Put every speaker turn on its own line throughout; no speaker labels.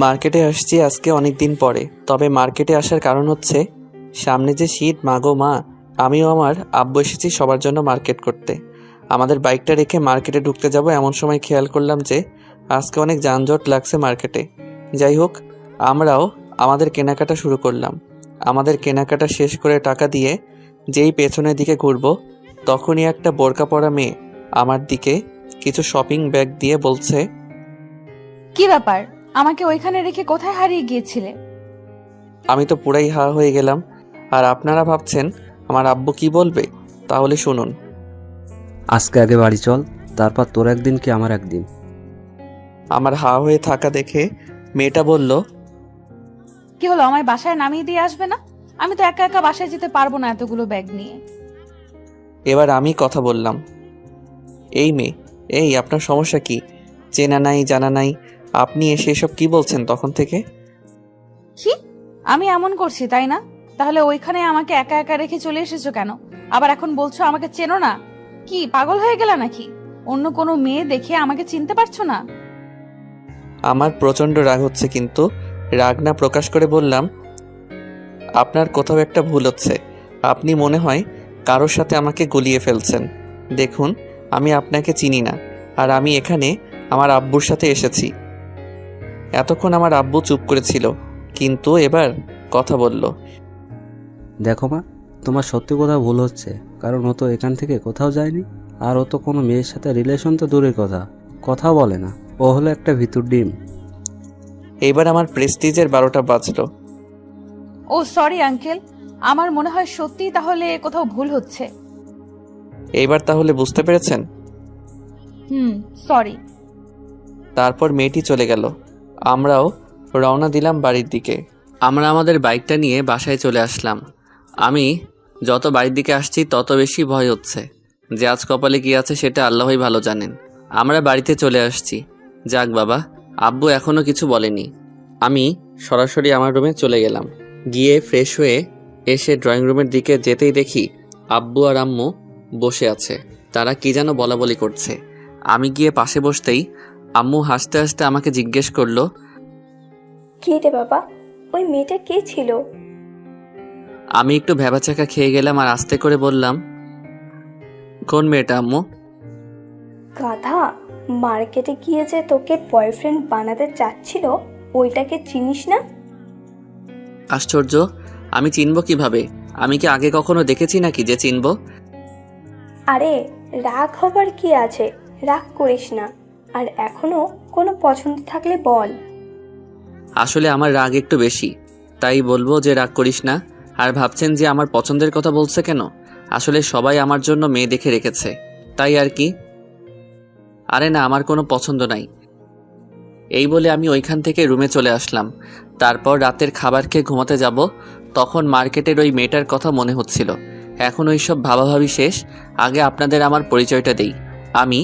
মার্কেটে আসছি আজকে অনেক দিন পরে। তবে মার্কেটে আসার কারণ হচ্ছে সামনে যে শীত, মাগো মা, আমিও আমার আব্বু এসেছি সবার জন্য মার্কেট করতে। আমাদের বাইকটা রেখে মার্কেটে ঢুকতে যাব এমন সময় খেয়াল করলাম যে আজকে অনেক যানজট লাগছে মার্কেটে। যাই হোক, আমরাও আমাদের কেনাকাটা শুরু করলাম। আমাদের কেনাকাটা শেষ করে টাকা দিয়ে যেই পেছনের দিকে ঘুরবো, তখনই একটা বোরকা পরা মেয়ে আমার দিকে কিছু শপিং ব্যাগ দিয়ে বলছে,
কি ব্যাপার, আমাকে ওইখানে রেখে কোথায় হারিয়ে গিয়েছিলে?
আমি তো পুরাই হা হয়ে গেলাম। আর আপনারা ভাবছেন আমার আব্বু কি বলবে? তাহলে শুনুন।
আজকে আগে বাড়ি চল, তারপর তোর একদিন কি আমার একদিন।
আমার হা হয়ে থাকা দেখে মেয়েটা বলল,
কি হলো, আমায় বাসায় নামিয়ে দিয়ে আসবে না? আমি তো একা একা বাসায় যেতে পারবো না এতগুলো ব্যাগ নিয়ে।
এবার আমি কথা বললাম, এই মেয়ে, এই আপনার সমস্যা কি? চেনা নাই জানা নাই, আপনি এসে এসব কি বলছেন তখন থেকে?
কি আমি এমন করছি তাই না? তাহলে ওইখানে আমাকে একা একা রেখে চলে এসেছো কেন? আবার এখন বলছো আমাকে চেনো না? কি পাগল হয়ে গেলা নাকি? অন্য কোনো মেয়ে দেখে আমাকে চিনতে পারছো না?
আমার প্রচণ্ড রাগ হচ্ছে, কিন্তু রাগ না প্রকাশ করে বললাম, আপনার কোথাও একটা ভুল হচ্ছে। আপনি মনে হয় কারোর সাথে আমাকে গুলিয়ে ফেলছেন। দেখুন, আমি আপনাকে চিনি না, আর আমি এখানে আমার আব্বুর সাথে এসেছি। এতক্ষণ আমার আব্বু চুপ করেছিল, কিন্তু এবার কথা বলল।
দেখো মা, তোমার সত্যি কোথাও ভুল হচ্ছে, কারণ ও তো এখান থেকে কোথাও যায়নি। আর ও তো কোনো মেয়ের সাথে রিলেশন তো দূরের কথা, কথা বলে না। ও হলো একটা ভিতর ডিম।
এইবার আমার প্রেস্টিজের 12টা বাজলো।
ও সরি আঙ্কেল, আমার মনে হয় সত্যি তাহলে কোথাও ভুল হচ্ছে।
এইবার তাহলে বুঝতে পেরেছেন?
সরি।
তারপর মেয়েটি চলে গেল। আমরাও রওনা দিলাম বাড়ির দিকে। আমরা আমাদের বাইকটা নিয়ে বাসায় চলে আসলাম। আমি যত বাড়ির দিকে আসছি তত বেশি ভয় হচ্ছে যে আজ কপালে কি আছে সেটা আল্লাহই ভালো জানেন। আমরা বাড়িতে চলে আসছি। যাক বাবা, আব্বু এখনো কিছু বলেনি। আমি সরাসরি আমার রুমে চলে গেলাম। গিয়ে ফ্রেশ হয়ে এসে ড্রয়িং রুমের দিকে যেতেই দেখি আব্বু আর আম্মু বসে আছে। তারা কি যেন বলাবলি করছে। আমি গিয়ে পাশে বসতেই আম্মু হাসতে হাসতে আমাকে জিজ্ঞেস করলো,
কি রে বাবা, ওই মেয়েটা কে ছিল?
আমি একটু ভ্যাবাচাকা খেয়ে গেলাম আর আস্তে করে বললাম, কোন মেয়েটা আম্মু?
গাধা, মার্কেটে গিয়ে যে তোকে বয়ফ্রেন্ড বানাতে চাচ্ছিল, ওইটাকে চিনিস না?
আশ্চর্য, আমি চিনব কিভাবে? আমি কি আগে কখনো দেখেছি নাকি যে চিনব?
আরে রাগ হবার কি আছে, রাগ করিস না। আর এখনো কোনো পছন্দ থাকলে বল।
আসলে আমার রাগ একটু বেশি, তাই বলবো যে রাগ করিস না। আর ভাবছেন যে আমার পছন্দের কথা বলছে কেন? আসলে সবাই আমার জন্য মেয়ে দেখে রেখেছে, তাই আর কি। আরে না, আমার কোনো পছন্দ নাই। এই বলে আমি ওইখান থেকে রুমে চলে আসলাম। তারপর রাতের খাবার খেয়ে ঘুমাতে যাব, তখন মার্কেটের ওই মেয়েটার কথা মনে হচ্ছিল। এখন ওইসব ভাবাভাবি শেষ। আগে আপনাদের আমার পরিচয়টা দেই। আমি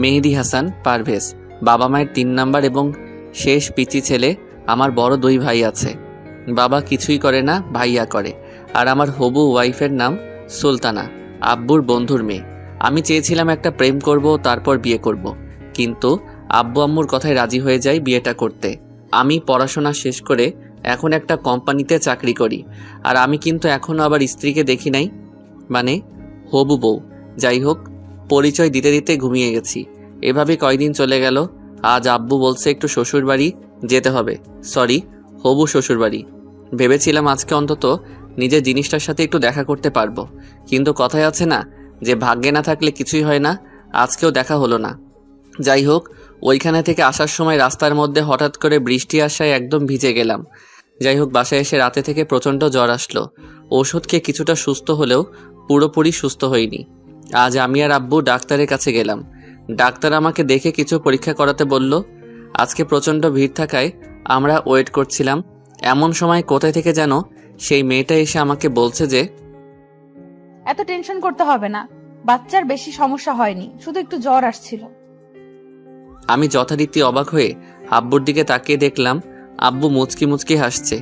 মেহেদি হাসান পারভেজ, বাবা মায়ের 3 নাম্বার এবং শেষ পিচি ছেলে। আমার বড় 2 ভাই আছে। বাবা কিছুই করে না, ভাইয়া করে। আর আমার হবু ওয়াইফের নাম সুলতানা, আব্বুর বন্ধুর মেয়ে। আমি চেয়েছিলাম একটা প্রেম করব, তারপর বিয়ে করব, কিন্তু আব্বু আম্মুর কথায় রাজি হয়ে যাই বিয়েটা করতে। আমি পড়াশোনা শেষ করে এখন একটা কোম্পানিতে চাকরি করি। আর আমি কিন্তু এখনও আবার স্ত্রীকে দেখি নাই, মানে হবু বউ। যাই হোক, পরিচয় দিতে দিতে ঘুমিয়ে গেছি। এভাবে কয়দিন চলে গেল। আজ আব্বু বলছে একটু শ্বশুর বাড়ি যেতে হবে, সরি, হবু শ্বশুর বাড়ি। ভেবেছিলাম আজকে অন্তত নিজের জিনিসটার সাথে একটু দেখা করতে পারবো, কিন্তু কথায় আছে না যে ভাগ্যে না থাকলে কিছুই হয় না। আজকেও দেখা হলো না। যাই হোক, ওইখানে থেকে আসার সময় রাস্তার মধ্যে হঠাৎ করে বৃষ্টি আসায় একদম ভিজে গেলাম। যাই হোক, বাসায় এসে রাতে থেকে প্রচণ্ড জ্বর আসলো। ওষুধ খেয়ে কিছুটা সুস্থ হলেও পুরোপুরি সুস্থ হইনি। আজ আমি আর আব্বু ডাক্তারের কাছে গেলাম। ডাক্তার আমাকে দেখে কিছু পরীক্ষা করাতে বলল। আজকে প্রচণ্ড ভিড় থাকায় আমরা ওয়েট করছিলাম। এমন সময় কোথায় থেকে যেন সেই মেয়েটা এসে আমাকে বলছে যে,
এত টেনশন করতে হবে না, বাচ্চার বেশি সমস্যা হয়নি, শুধু একটু জ্বর আসছিল।
আমি যথারীতি অবাক হয়ে আব্বুর দিকে তাকিয়ে দেখলাম আব্বু মুচকি মুচকি হাসছে।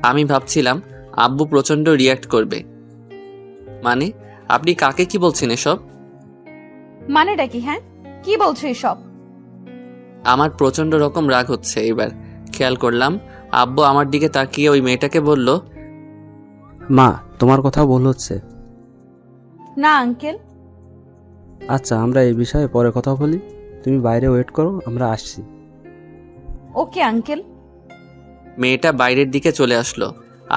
আমি ভাবছিলাম আব্বু প্রচণ্ড রিয়্যাক্ট করবে। মানে আপনি কাকে কি বলছেন এসব?
মানেটা কি? হ্যাঁ, কি বলছো এসব?
আমার প্রচণ্ড রকম রাগ হচ্ছে এবার। খেয়াল করলাম আব্বু আমার দিকে তাকিয়ে ওই মেয়েটাকে বলল,
মা, তোমার কথা ভুল হচ্ছে।
না আঙ্কেল।
আচ্ছা, আমরা এই বিষয়ে পরে কথা বলি। তুমি বাইরে ওয়েট করো, আমরা আসছি।
Okay uncle.
মেয়েটা বাইরের দিকে চলে আসলো।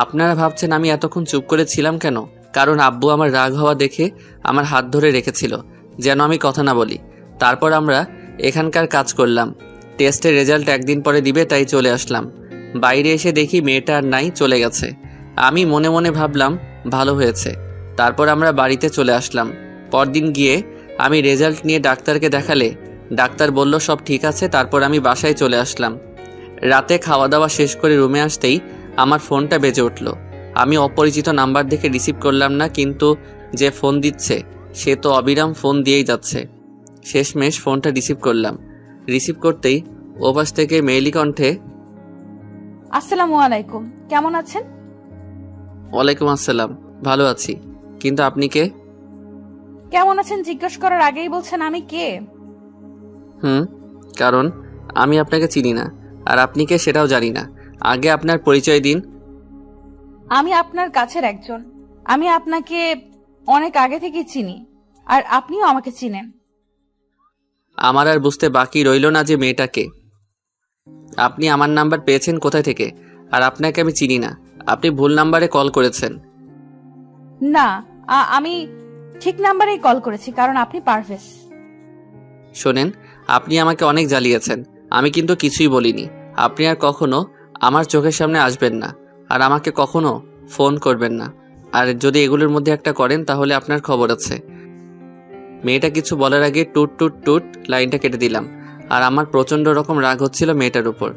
আপনারা ভাবছেন আমি এতক্ষণ চুপ করে ছিলাম কেন? কারণ আব্বু আমার রাগ হওয়া দেখে আমার হাত ধরে রেখেছিল যেন আমি কথা না বলি। তারপর আমরা এখানকার কাজ করলাম। টেস্টের রেজাল্ট একদিন পরে দিবে, তাই চলে আসলাম। বাইরে এসে দেখি মেয়েটা আর নাই, চলে গেছে। আমি মনে মনে ভাবলাম ভালো হয়েছে। তারপর আমরা বাড়িতে চলে আসলাম। পরদিন গিয়ে আমি রেজাল্ট নিয়ে ডাক্তারকে দেখালে ডাক্তার বলল সব ঠিক আছে। তারপর আমি বাসায় চলে আসলাম। রাতে খাওয়া দাওয়া শেষ করে রুমে আসতেই আমার ফোনটা বেজে উঠল। আমি অপরিচিত নাম্বার দেখে রিসিভ করলাম না, কিন্তু যে ফোন দিচ্ছে সে তো অবিরাম ফোন দিয়েই যাচ্ছে। শেষমেশ ফোনটা রিসিভ করলাম। রিসিভ করতেই ওপাশ থেকে মেয়েলি কণ্ঠে,
আসসালামু আলাইকুম, কেমন আছেন?
ওয়ালাইকুম আসসালাম, ভালো আছি, কিন্তু আপনি কে?
কেমন আছেন জিজ্ঞেস করার আগেই বলছেন আমি কে?
কারণ আমি আপনাকে চিনি না, আর আপনি কে সেটাও জানি না। আগে আপনার পরিচয় দিন।
আমি আপনার কাছের একজন। আমি আপনাকে অনেক আগে থেকে চিনি, আর আপনিও আমাকে চিনেন।
আমার আর বুঝতে বাকি রইল না যে মেয়েটাকে। আপনি আমার নাম্বার পেয়েছেন কোথায় থেকে? আর আপনাকে আমি চিনি না, আপনি ভুল নাম্বারে কল করেছেন।
না, আমি ঠিক নাম্বারেই কল করেছি, কারণ আপনি পারভেজ।
শোনেন, আপনি আমাকে অনেক জ্বালিয়েছেন, আমি কিন্তু কিছুই বলিনি। আপনি আর কখনো আমার চোখের সামনে আসবেন না, আর আমাকে কখনো ফোন করবেন না। আর যদি এগুলোর মধ্যে একটা করেন তাহলে আপনার খবর আছে। মেয়েটা কিছু বলার আগে টুট টুট টুট লাইনটা কেটে দিলাম। আর আমার প্রচণ্ড রকম রাগ হচ্ছিল মেয়েটার উপর।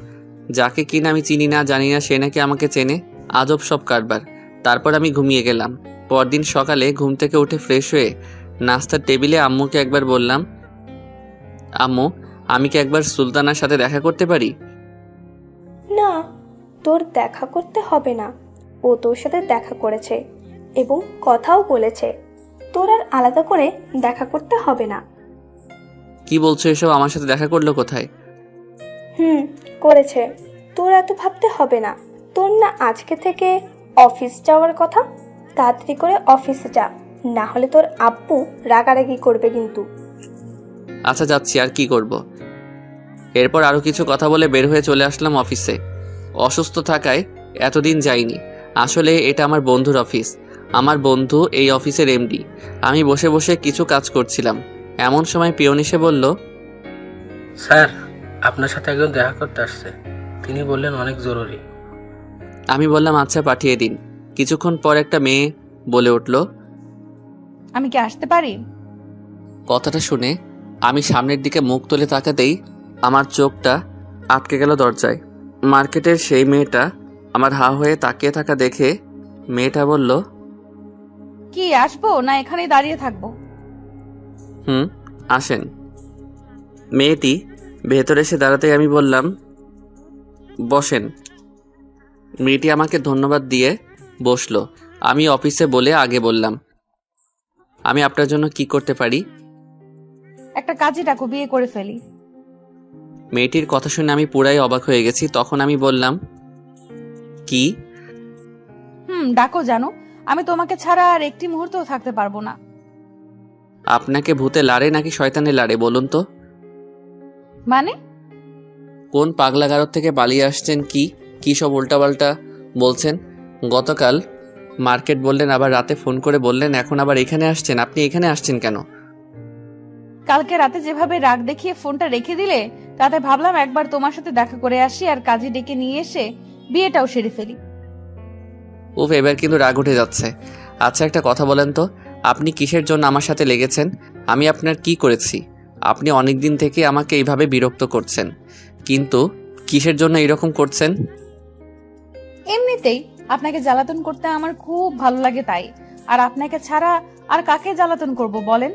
যাকে কিনা আমি চিনি না জানি না, সে নাকি আমাকে চেনে। আজব সব কারবার। তারপর আমি ঘুমিয়ে গেলাম। পরদিন সকালে ঘুম থেকে উঠে ফ্রেশ হয়ে নাস্তার টেবিলে আম্মুকে একবার বললাম, আম্মু, আমি কি একবার সুলতানার সাথে দেখা করতে পারি?
না, তোর দেখা করতে হবে না। ও তোর সাথে দেখা করেছে এবং কথাও বলেছে। তোর আর আলাদা করে দেখা করতে হবে না।
কি বলছো এসব? আমার সাথে দেখা করলো কোথায়?
করেছে। তোর এত ভাবতে হবে না। তোর না আজকে থেকে অফিস যাওয়ার কথা। তাড়াতাড়ি করে অফিসে যা, না হলে তোর আব্বু রাগারাগি করবে কিন্তু।
আচ্ছা যাচ্ছি, আর কি করব। এরপর আরও কিছু কথা বলে বের হয়ে চলে আসলাম অফিসে। অসুস্থ থাকায় এতদিন যাইনি। আসলে এটা আমার বন্ধুর অফিস। আমার বন্ধু এই অফিসের এমডি। আমি বসে বসে কিছু কাজ করছিলাম, এমন সময় পিয়ন এসে বলল,
স্যার, আপনার সাথে একজন দেখা করতে আসছে। তিনি বললেন অনেক জরুরি।
আমি বললাম আচ্ছা, পাঠিয়ে দিন। কিছুক্ষণ পর একটা মেয়ে বলে উঠল,
আমি কি আসতে পারি?
কথাটা শুনে আমি সামনের দিকে মুখ তুলে তাকাতেই আমার চোখটা আটকে গেল দরজায়। মার্কেটের সেই মেয়েটা আমার হা হয়ে তাকিয়ে থাকা দেখে মেয়েটা বলল,
কি আসবো না এখানেই দাঁড়িয়ে থাকবো?
আসেন। মেয়েটি ভেতরে এসে দাঁড়াতেই আমি বললাম, বসেন। মেয়েটি আমাকে ধন্যবাদ দিয়ে বসলো। আমি অফিসে বলে আগে বললাম, আমি আপনার জন্য কি করতে পারি?
একটা কাজে ডাকো, বিয়ে করে ফেলি।
মেয়েটির কথা শুনে আমি পুরাই অবাক হয়ে গেছি। তখন আমি বললাম, কি?
ডাকো। জানো, আমি তোমাকে ছাড়া আর একটি মুহূর্তও থাকতে পারবো না।
আপনাকে ভূতে লাড়ে নাকি শয়তানে লাড়ে বলুন তো?
মানে?
কোন পাগলাগারদ থেকে পালিয়ে আসছেন? কি সব উল্টাপাল্টা বলছেন? গতকাল মার্কেট বললেন, আবার রাতে ফোন করে বললেন, এখন আবার এখানে আসছেন। আপনি এখানে আসছেন কেন?
কালকে রাতে যেভাবে রাগ দেখিয়ে ফোনটা রেখে দিলে, তাতে ভাবলাম একবার তোমার সাথে দেখা করে আসি, আর কাজে ডেকে নিয়ে এসে বিয়েটাও সেরে ফেলি।
উফ, এবার কিন্তু রাগ উঠে যাচ্ছে। আচ্ছা একটা কথা বলেন তো, আপনি কিসের জন্য আমার সাথে লেগেছেন? আমি আপনার কি করেছি? আপনি অনেক দিন থেকে আমাকে এইভাবে বিরক্ত করছেন, কিন্তু কিসের জন্য এরকম করছেন?
এমনিতেই আপনাকে জ্বালাতন করতে আমার খুব ভালো লাগে, তাই। আর আপনাকে ছাড়া আর কাকে জ্বালাতন করব বলেন?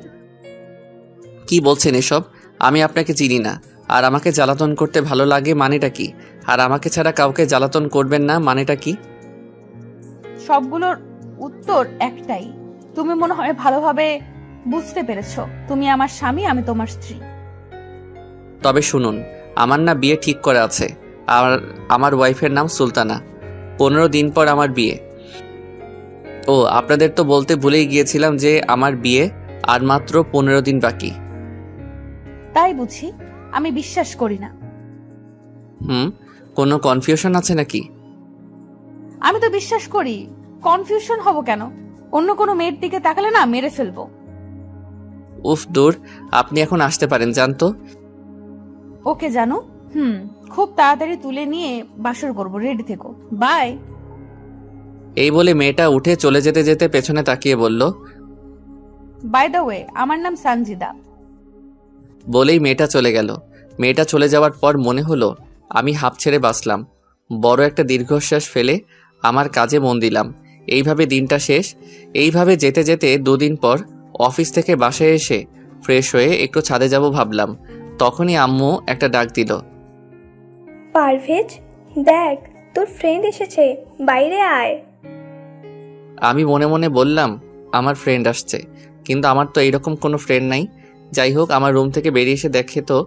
কি বলছেন এসব? আমি আপনাকে চিনি না, আর আমাকে জ্বালাতন করতে ভালো লাগে মানেটা কি? আর আমাকে ছাড়া কাউকে জ্বালাতন করবেন না মানেটা কি?
সবগুলোর উত্তর একটাই। তুমি মনে হয় ভালোভাবে বুঝতে পেরেছো। তুমি আমার স্বামী, আমি তোমার স্ত্রী।
তবে শুনুন, আমার না বিয়ে ঠিক করা আছে, আর আমার ওয়াইফের নাম সুলতানা। 15 দিন পর আমার বিয়ে। ও, আপনাদের তো বলতে ভুলেই গিয়েছিলাম যে আমার বিয়ে আর মাত্র 15 দিন বাকি।
তাই বুঝি? আমি বিশ্বাস করি না।
কোনো কনফিউশন আছে নাকি?
আমি তো বিশ্বাস করি। কনফিউশন হব কেন? অন্য কোনো মেয়ের দিকে তাকালে না মেরে ফেলবো।
উফ দূর, আপনি এখন আসতে পারেন, জানতো।
ওকে জানো, খুব তাড়াতাড়ি তুলে নিয়ে বাসর করবো, রেডি থেকো, বাই।
এই বলে মেয়েটা উঠে চলে যেতে যেতে পেছনে তাকিয়ে বলল,
বাই দ্য ওয়ে, আমার নাম সানজিদা।
বলেই মেয়েটা চলে গেল। মেয়েটা চলে যাওয়ার পর মনে হলো আমি হাঁপ ছেড়ে বাঁচলাম। বড় একটা দীর্ঘশ্বাস ফেলে আমার কাজে মন দিলাম। এইভাবে দিনটা শেষ। এইভাবে যেতে যেতে 2 দিন পর অফিস থেকে বাসায় এসে ফ্রেশ হয়ে একটু ছাদে যাব ভাবলাম। তখনই আম্মু একটা ডাক দিল,
পারভেজ, দেখ তোর ফ্রেন্ড এসেছে, বাইরে আয়।
আমি মনে মনে বললাম আমার ফ্রেন্ড আসছে, কিন্তু আমার তো এইরকম কোনো ফ্রেন্ড নাই। যাই হোক, আমার রুম থেকে বেরিয়ে এসে দেখে তো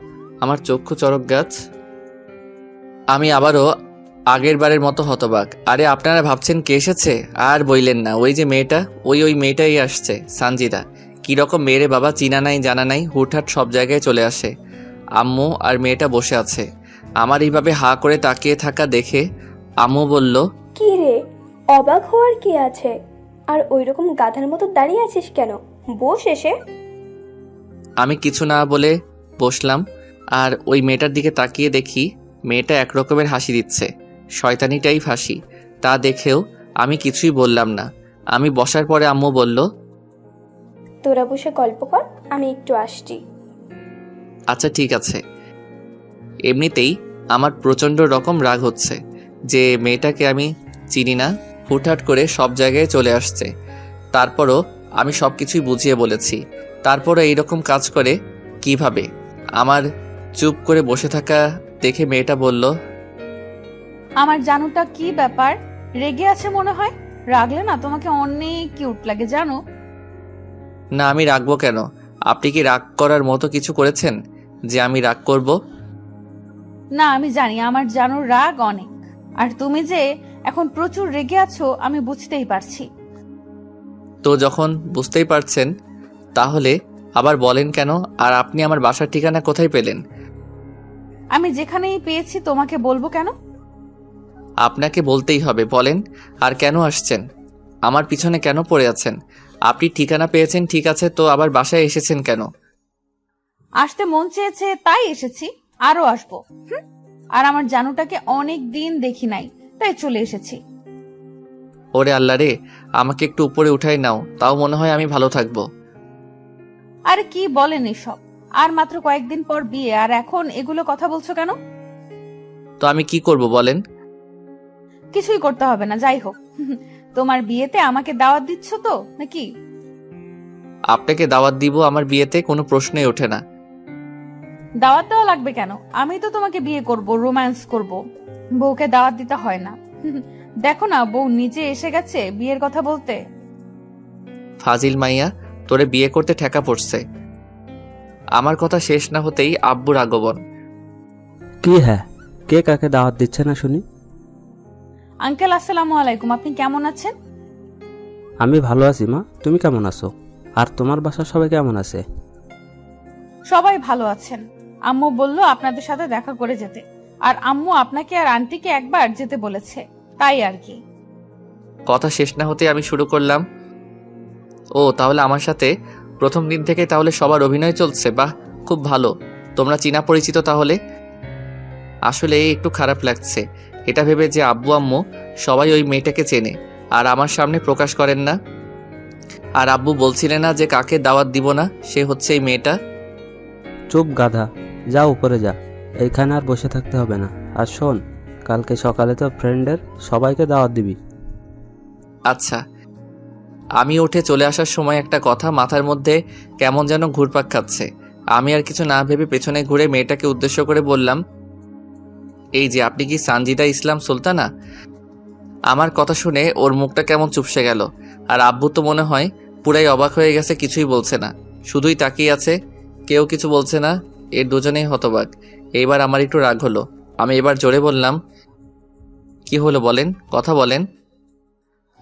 আমার চক্ষু চড়ক গাছ। আমি আবারও আগের বারের মতো হতবাক। আরে আপনারা ভাবছেন কে এসেছে? আর বইলেন না, ওই যে মেয়েটা, ওই মেয়েটাই আসছে, সানজিদা। কীরকম মেয়েরে বাবা, চিনা নাই জানা নাই, হুটহাট সব জায়গায় চলে আসে। আম্মু আর মেয়েটা বসে আছে। আমার এইভাবে হা করে তাকিয়ে থাকা দেখে আম্মু বলল,
কি রে, অবাক হওয়ার কি আছে? আর ওইরকম গাধার মতো দাঁড়িয়ে আছিস কেন? বস এসে।
আমি কিছু না বলে বসলাম। আর ওই মেয়েটার দিকে তাকিয়ে দেখি মেয়েটা একরকমের হাসি দিচ্ছে, শয়তানিটাই হাসি। তা দেখেও আমি কিছুই বললাম না। আমি বসার পরে আম্মু বলল,
তোরা বসে গল্প কর, আমি একটু আসছি।
আচ্ছা ঠিক আছে। এমনিতেই আমার প্রচণ্ড রকম রাগ হচ্ছে যে মেয়েটাকে আমি চিনি না, হুটহাট করে সব জায়গায় চলে আসছে। তারপরও আমি সব কিছুই বুঝিয়ে বলেছি, তারপরও এইরকম কাজ করে কিভাবে? আমার চুপ করে বসে থাকা দেখে মেয়েটা বলল,
আমার জানুটা কি ব্যাপার, রেগে আছে মনে হয়? রাগলে না তোমাকে অনেক কিউট লাগে জানো।
না, আমি রাগবো কেন? আপনি কি রাগ করার মতো কিছু করেছেন যে আমি রাগ করব?
না, আমি জানি আমার জানুর রাগ অনেক, আর তুমি যে এখন প্রচুর রেগে আছো আমি বুঝতেই পারছি।
তো যখন বুঝতেই পারছেন তাহলে আবার বলেন কেন? আর আপনি আমার বাসার ঠিকানা কোথায় পেলেন?
আমি যেখানেই পেয়েছি তোমাকে বলবো কেন?
আপনাকে বলতেই হবে, বলেন। আর কেন আসছেন? আমার পিছনে কেন পড়ে আছেন? আপনি ঠিকানা পেয়েছেন ঠিক আছে, তো আবার বাসায় এসেছেন কেন?
আসতে মন চেয়েছে তাই এসেছি, আরো আসবো। আর আমার জানুটাকে অনেক দিন দেখি নাই, তাই চলে এসেছি।
ওরে আল্লাহ রে, আমাকে একটু উপরে উঠাই নাও, তাও মনে হয় আমি ভালো থাকবো।
আরে কি বলেন এসব? আর মাত্র কয়েকদিন পর বিয়ে, আর এখন এগুলো কথা বলছো কেন?
তো আমি কি করব বলেন?
কিছুই করতে হবে না, যাই হোক। তোমার বিয়েতে আমাকে দাওয়াত দিচ্ছ তো নাকি?
আপনাকে দাওয়াত দিব আমার বিয়েতে কোনো প্রশ্নই ওঠে না।
দাওয়াত দেওয়া লাগবে কেন? আমি তো তোমাকে বিয়ে করব, রোম্যান্স করব, বউকে দাওয়াত দিতে হয় না। দেখো না, বউ নিজে এসে গেছে বিয়ের কথা বলতে।
ফাজিল মাইয়া, তোরে বিয়ে করতে ঠেকা পড়ছে। আমার কথা শেষ না হতেই আব্বুর আগমন।
কি হ্যাঁ, কে কাকে দাওয়াত দিচ্ছে না শুনি?
আঙ্কেল আসসালামু আলাইকুম, আপনি কেমন আছেন?
আমি ভালো আছি মা, তুমি কেমন আছো? আর তোমার বাসার সবাই কেমন আছে?
সবাই ভালো আছেন। আম্মু বলল আপনাদের সাথে দেখা করে যেতে, আর আম্মু আপনাকে আর আন্টিকে একবার যেতে বলেছে, তাই আর কি।
কথা শেষ না হতে আমি শুরু করলাম, ও তাহলে আমার সাথে প্রথম দিন থেকে তাহলে সবার অভিনয় চলছে? বাহ, খুব ভালো। তোমরা চীনা পরিচিত তাহলে? আসলে একটু খারাপ লাগছে এটা ভেবে যে আব্বু আম্মু সবাই ওই মেয়েটাকে চেনে আর আমার সামনে প্রকাশ করেন না। আর আব্বু বলছিলেন না যে কাকে দাওয়াত দিব না, সে হচ্ছে এই মেয়েটা।
চুপ গাধা, যা উপরে যা, এইখানে আর বসে থাকতে হবে না। আর শোন, কালকে সকালে তো ফ্রেন্ডের সবাইকে দাওয়াত দিবি।
আচ্ছা। আমি উঠে চলে আসার সময় একটা কথা মাথার মধ্যে কেমন যেন ঘুরপাক খাচ্ছে। আমি আর কিছু না ভেবে পেছনে ঘুরে মেয়েটাকে উদ্দেশ্য করে বললাম, এই যে আপনি কি সানজিদা ইসলাম সুলতানা? আমার কথা শুনে ওর মুখটা কেমন চুপসে গেল। আর আব্বু তো মনে হয় পুরাই অবাক হয়ে গেছে, কিছুই বলছে না, শুধুই তাকিয়ে আছে, কেউ কিছু বলছে না। এর দুজনেই হতবাক। এইবার আমার একটু রাগ হলো। আমি এবার জোরে বললাম, কি হলো বলেন, কথা বলেন।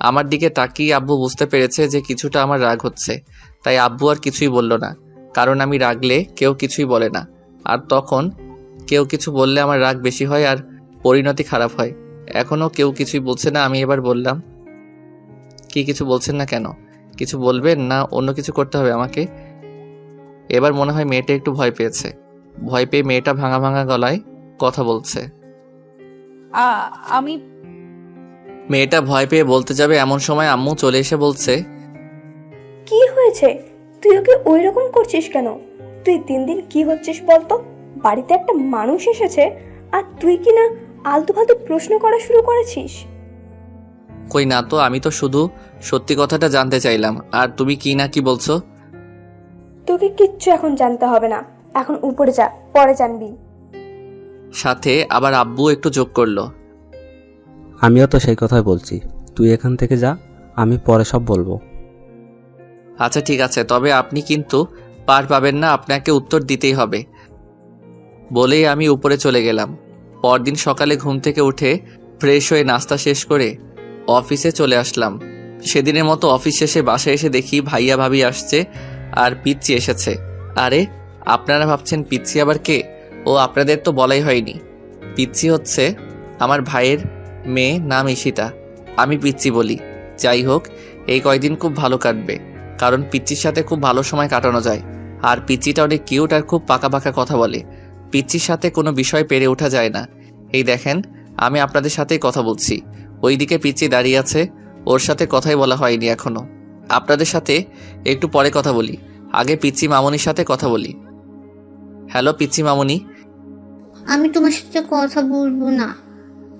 আমার দিকে তাকিয়ে আব্বু বুঝতে পেরেছে যে কিছুটা আমার রাগ হচ্ছে, তাই আব্বু আর কিছুই বলল না, কারণ আমি রাগলে কেউ কিছুই বলে না, আর তখন কেউ কিছু বললে আমার রাগ বেশি হয় আর পরিণতি খারাপ হয়। এখনও কেউ কিছুই বলছে না। আমি এবার বললাম, কি কিছু বলছেন না কেন? কিছু বলবেন না অন্য কিছু করতে হবে আমাকে? এবার মনে হয় মেয়েটা একটু ভয় পেয়েছে। ভয় পেয়ে মেয়েটা ভাঙা ভাঙা গলায় কথা বলছে।
আমি
মেয়েটা ভয় পেয়ে বলতে যাবে এমন সময় আম্মু চলে এসে বলছে,
কি হয়েছে? তুই ওকে ওই রকম করছিস কেন? তুই দিন দিন কি হচ্ছিস বলতো? বাড়িতে একটা মানুষ এসেছে আর তুই কি না আলতু ফালতু প্রশ্ন করা শুরু করেছিস?
কই না তো, আমি তো শুধু সত্যি কথাটা জানতে চাইলাম, আর তুমি কি না কি বলছো?
তোকে কিচ্ছু এখন জানতে হবে না, এখন উপরে যা, পরে জানবি।
সাথে আবার আব্বু একটু যোগ করলো,
আমিও তো সেই কথাই বলছি, তুই এখান থেকে যা, আমি পরে সব বলবো।
আচ্ছা ঠিক আছে, তবে আপনি কিন্তু পার পাবেন না, আপনাকে উত্তর দিতেই হবে। বলেই আমি উপরে চলে গেলাম। পরদিন সকালে ঘুম থেকে উঠে ফ্রেশ হয়ে নাস্তা শেষ করে অফিসে চলে আসলাম। সেদিনের মতো অফিস শেষে বাসায় এসে দেখি ভাইয়া ভাবি আসছে আর পিচ্চি এসেছে। আরে আপনারা ভাবছেন পিচ্চি আবার কে? ও আপনাদের তো বলাই হয়নি। পিচ্চি হচ্ছে আমার ভাইয়ের মেয়ে, নাম ঈশিতা, আমি পিচ্চি বলি। যাই হোক, এই কয়দিন খুব ভালো কাটবে, কারণ পিচ্চির সাথে খুব ভালো সময় কাটানো যায়। আর পিচ্চিটা অনেক কিউট আর খুব পাকা পাকা কথা বলে। পিচ্চির সাথে কোনো বিষয় পেরে ওঠা যায় না। এই দেখেন, আমি আপনাদের সাথেই কথা বলছি, ওইদিকে পিচ্চি দাঁড়িয়ে আছে, ওর সাথে কথাই বলা হয়নি এখনো। আপনাদের সাথে একটু পরে কথা বলি, আগে পিচ্চি মামনির সাথে কথা বলি। হ্যালো পিচ্চি মামনি।
আমি তোমার সাথে কথা বলবো না।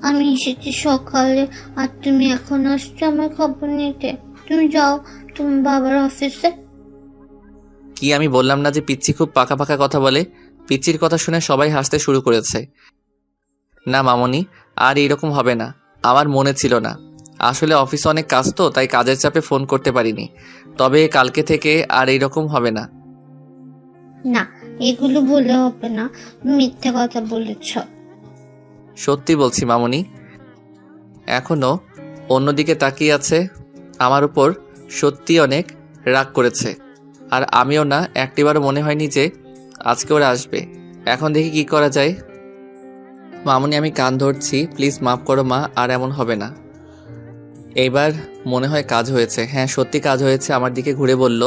আমি এসেছি সকালে আর তুমি এখন আসছো আমার খবর নিতে। তুমি যাও তুমি বাবার অফিসে।
কি আমি বললাম না যে পিচ্চি খুব পাকা পাকা কথা বলে? পিচ্চির কথা শুনে সবাই হাসতে শুরু করেছে। না মামনি, আর এইরকম হবে না, আমার মনে ছিল না। আসলে অফিসে অনেক কাজ তো, তাই কাজের চাপে ফোন করতে পারিনি। তবে কালকে থেকে আর এইরকম হবে না।
না, এগুলো বলে হবে না, মিথ্যে কথা বলেছ।
সত্যি বলছি মামনি। এখনো অন্যদিকে তাকিয়ে আছে, আমার উপর সত্যি অনেক রাগ করেছে। আর আমিও না, একটিবারও মনে হয়নি যে আজকে ওরা আসবে। এখন দেখি কি করা যায়। মামনি আমি কান ধরছি, প্লিজ মাফ করো মা, আর এমন হবে না। এইবার মনে হয় কাজ হয়েছে। হ্যাঁ সত্যি কাজ হয়েছে। আমার দিকে ঘুরে বলল,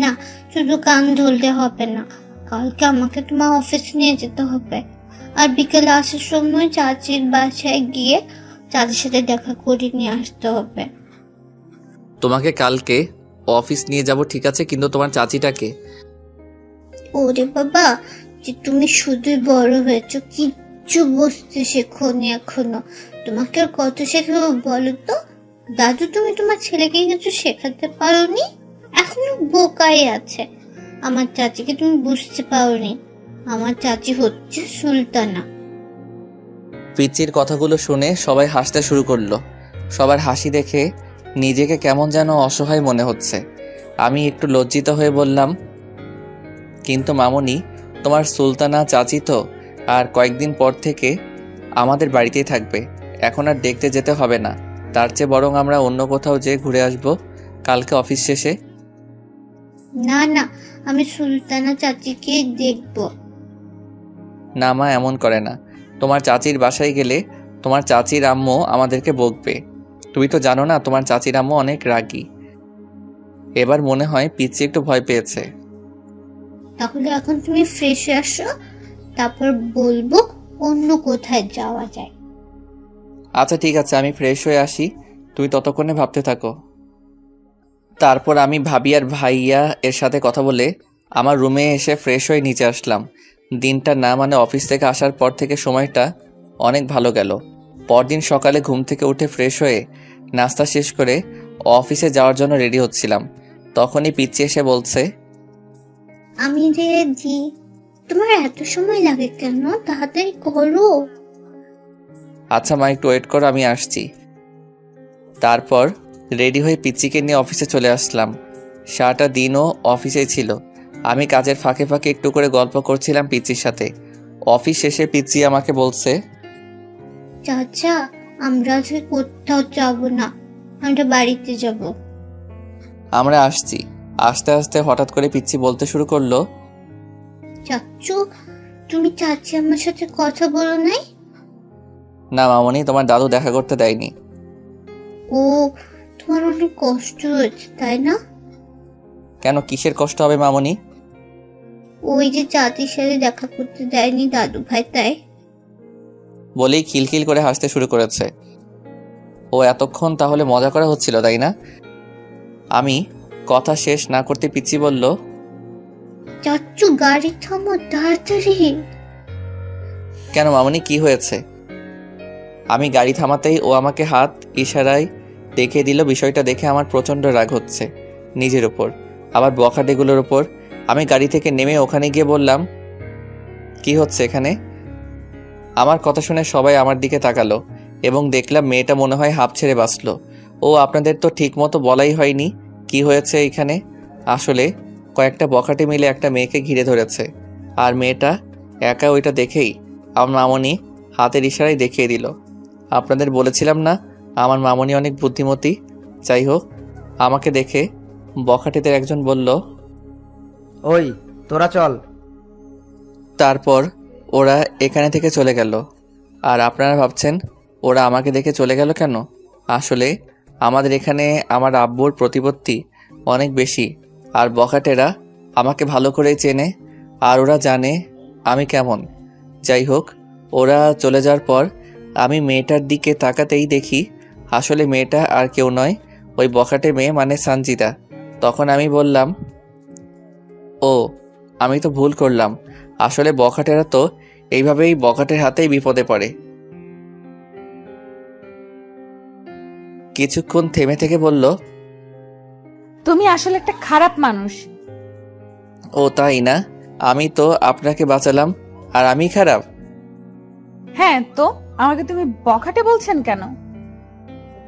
না, শুধু কান ধরলে হবে না, কালকে আমাকে তোমার অফিস নিয়ে যেতে হবে। আর বিকেলে আসার সময় চাচির বাসায় গিয়ে চাচির সাথে দেখা করে নিয়ে আসতে হবে।
তোমাকে কালকে অফিস নিয়ে যাব ঠিক আছে, কিন্তু তোমার চাচিটাকে?
ওরে বাবা, যে তুমি শুধুই বড় হয়েছো, কিচ্ছু বুঝতে শেখোনি এখনো। তোমাকে আর কত শেখাবো বলো তো? দাদু তুমি তোমার ছেলেকে কিছু শেখাতে পারোনি, এখনো বোকাই আছে। আমার চাচিকে তুমি বুঝতে পারোনি, আমার চাচি হচ্ছে সুলতানা।
পিচ্চির কথাগুলো শুনে সবাই হাসতে শুরু করলো। সবার হাসি দেখে নিজেকে কেমন যেন অসহায় মনে হচ্ছে। আমি একটু লজ্জিত হয়ে বললাম, কিন্তু মামনি, তোমার সুলতানা চাচি তো আর কয়েকদিন পর থেকে আমাদের বাড়িতেই থাকবে, এখন আর দেখতে যেতে হবে না। তার চেয়ে বরং আমরা অন্য কোথাও যেয়ে ঘুরে আসবো কালকে অফিস শেষে।
না না, আমি সুলতানা চাচিকে দেখবো।
না মা, এমন করে না। তোমার চাচির বাসায় গেলে তোমার চাচির আম্মু আমাদেরকে বকবে। তুমি তো জানো না তোমার চাচির আম্মু অনেক রাগী। এবার মনে হয় পিচ্চি একটু ভয় পেয়েছে।
তাহলে এখন তুমি ফ্রেশ হয়ে আসো, তারপর বলবো অন্য কোথায় যাওয়া যায়।
আচ্ছা ঠিক আছে, আমি ফ্রেশ হয়ে আসি, তুমি ততক্ষণে ভাবতে থাকো। তারপর আমি ভাবি আর ভাইয়া এর সাথে কথা বলে আমার রুমে এসে ফ্রেশ হয়ে নিচে আসলাম। দিনটা না মানে অফিস থেকে আসার পর থেকে সময়টা অনেক ভালো গেল। পরদিন সকালে ঘুম থেকে উঠে ফ্রেশ হয়ে নাস্তা শেষ করে অফিসে যাওয়ার জন্য রেডি হচ্ছিলাম, তখনই পিচ্চি এসে বলছে,
আমি রেডি। তোমার এত সময় লাগে কেন? তাড়াতাড়ি করো।
আচ্ছা মা, একটু ওয়েট করো, আমি আসছি। তারপর রেডি হয়ে পিচ্চিকে নিয়ে অফিসে চলে আসলাম। সারাটা দিনও অফিসেই ছিল। আমি কাজের ফাঁকে ফাঁকে একটু করে গল্প করছিলাম পিচ্চির সাথে। অফিস শেষে পিচ্চি আমাকে বলছে,
চাচা আমরা আজকে কোথাও যাব না, আমরা বাড়িতে যাব।
আমরা আসছি। আস্তে আস্তে হঠাৎ করে পিচ্চি বলতে শুরু করলো,
চাচু তুমি চাচি আমার সাথে কথা বলো নাই?
না মামনি, তোমার দাদু দেখা করতে দেয়নি।
ও তোমার অনেক কষ্ট হয়েছে তাই না?
কেন, কিসের কষ্ট হবে মামনি?
ওই যে চাচির সাথে দেখা করতে দেয়নি দাদু ভাই, তাই?
বলেই খিলখিল করে হাসতে শুরু করেছে। ও এতক্ষণ তাহলে মজা করা হচ্ছিল, তাই না? আমি কথা শেষ না করতে পিচ্চি বলল,
চাচু গাড়ি থামো তাড়াতাড়ি।
কেন মামনি, কি হয়েছে? আমি গাড়ি থামাতেই ও আমাকে হাত ইশারায় দেখিয়ে দিল। বিষয়টা দেখে আমার প্রচণ্ড রাগ হচ্ছে নিজের ওপর, আবার বখাটেগুলোর ওপর। আমি গাড়ি থেকে নেমে ওখানে গিয়ে বললাম, কি হচ্ছে এখানে? আমার কথা শুনে সবাই আমার দিকে তাকালো এবং দেখলাম মেয়েটা মনে হয় হাঁপ ছেড়ে বাঁচল। ও আপনাদের তো ঠিক মতো বলাই হয়নি কি হয়েছে এখানে। আসলে কয়েকটা বখাটে মিলে একটা মেয়েকে ঘিরে ধরেছে, আর মেয়েটা একা। ওইটা দেখেই আমার মামনি হাতের ইশারায় দেখিয়ে দিল। আপনাদের বলেছিলাম না আমার মামনি অনেক বুদ্ধিমতী। যাই হোক, আমাকে দেখে বখাটেদের একজন বলল,
ওই তোরা চল।
তারপর ওরা এখানে থেকে চলে গেল। আর আপনারা ভাবছেন ওরা আমাকে দেখে চলে গেল কেন? আসলে আমাদের এখানে আমার আব্বুর প্রতিপত্তি অনেক বেশি, আর বখাটেরা আমাকে ভালো করেই চেনে, আর ওরা জানে আমি কেমন। যাই হোক, ওরা চলে যাওয়ার পর আমি মেয়েটার দিকে তাকাতেই দেখি আসলে মেয়েটা আর কেউ নয়, ওই বখাটে মেয়ে মানে সানজিদা। তখন আমি বললাম, ও আমি তো ভুল করলাম। আসলে বখাটেরা তো এইভাবেই বখাটের হাতেই বিপদে পড়ে। কিছুক্ষণ থেমে থেকে বলল,
তুমি আসলে একটা খারাপ মানুষ।
ও তাই না? আমি তো আপনাকে বাঁচালাম আর আমি খারাপ?
হ্যাঁ তো আমাকে তুমি বখাটে বলছেন কেন?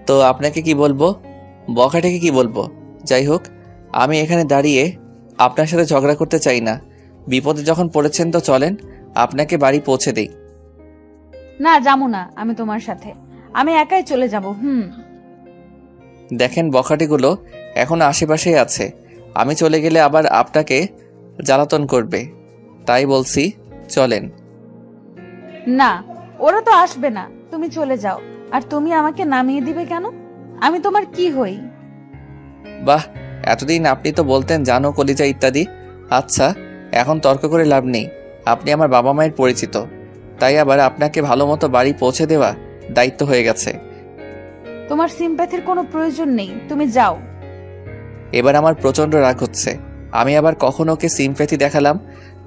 তো আপনাকে কি বলবো? বখাটেকে কি বলবো? যাই হোক, আমি এখানে দাঁড়িয়ে আপনার সাথে ঝগড়া করতে চাই না। বিপদে যখন পড়েছেন তো চলেন আপনাকে বাড়ি পৌঁছে দেই।
না যাবো না আমি তোমার সাথে, আমি একাই চলে যাব।
দেখেন বখাটেগুলো এখন আশেপাশেই আছে, আমি চলে গেলে আবার আপনাকে জ্বালাতন করবে, তাই বলছি চলেন।
না ওরা তো আসবে না, তুমি চলে যাও। আর তুমি আমাকে নামিয়ে দিবে কেন? আমি তোমার কি হই?
বাহ, এতদিন আপনি তো বলতেন জানো কলিজা ইত্যাদি। আচ্ছা, এখন তর্ক করে লাভ নেই, আপনি আমার বাবা মায়ের পরিচিত, তাই আবার আপনাকে ভালো মতো বাড়ি পৌঁছে দেওয়া দায়িত্ব হয়ে গেছে।
তোমার সিম্প্যাথির কোনো প্রয়োজন নেই, তুমি যাও।
এবার আমার প্রচণ্ড রাগ হচ্ছে। আমি আবার কখনো ওকে সিম্প্যাথি দেখালাম,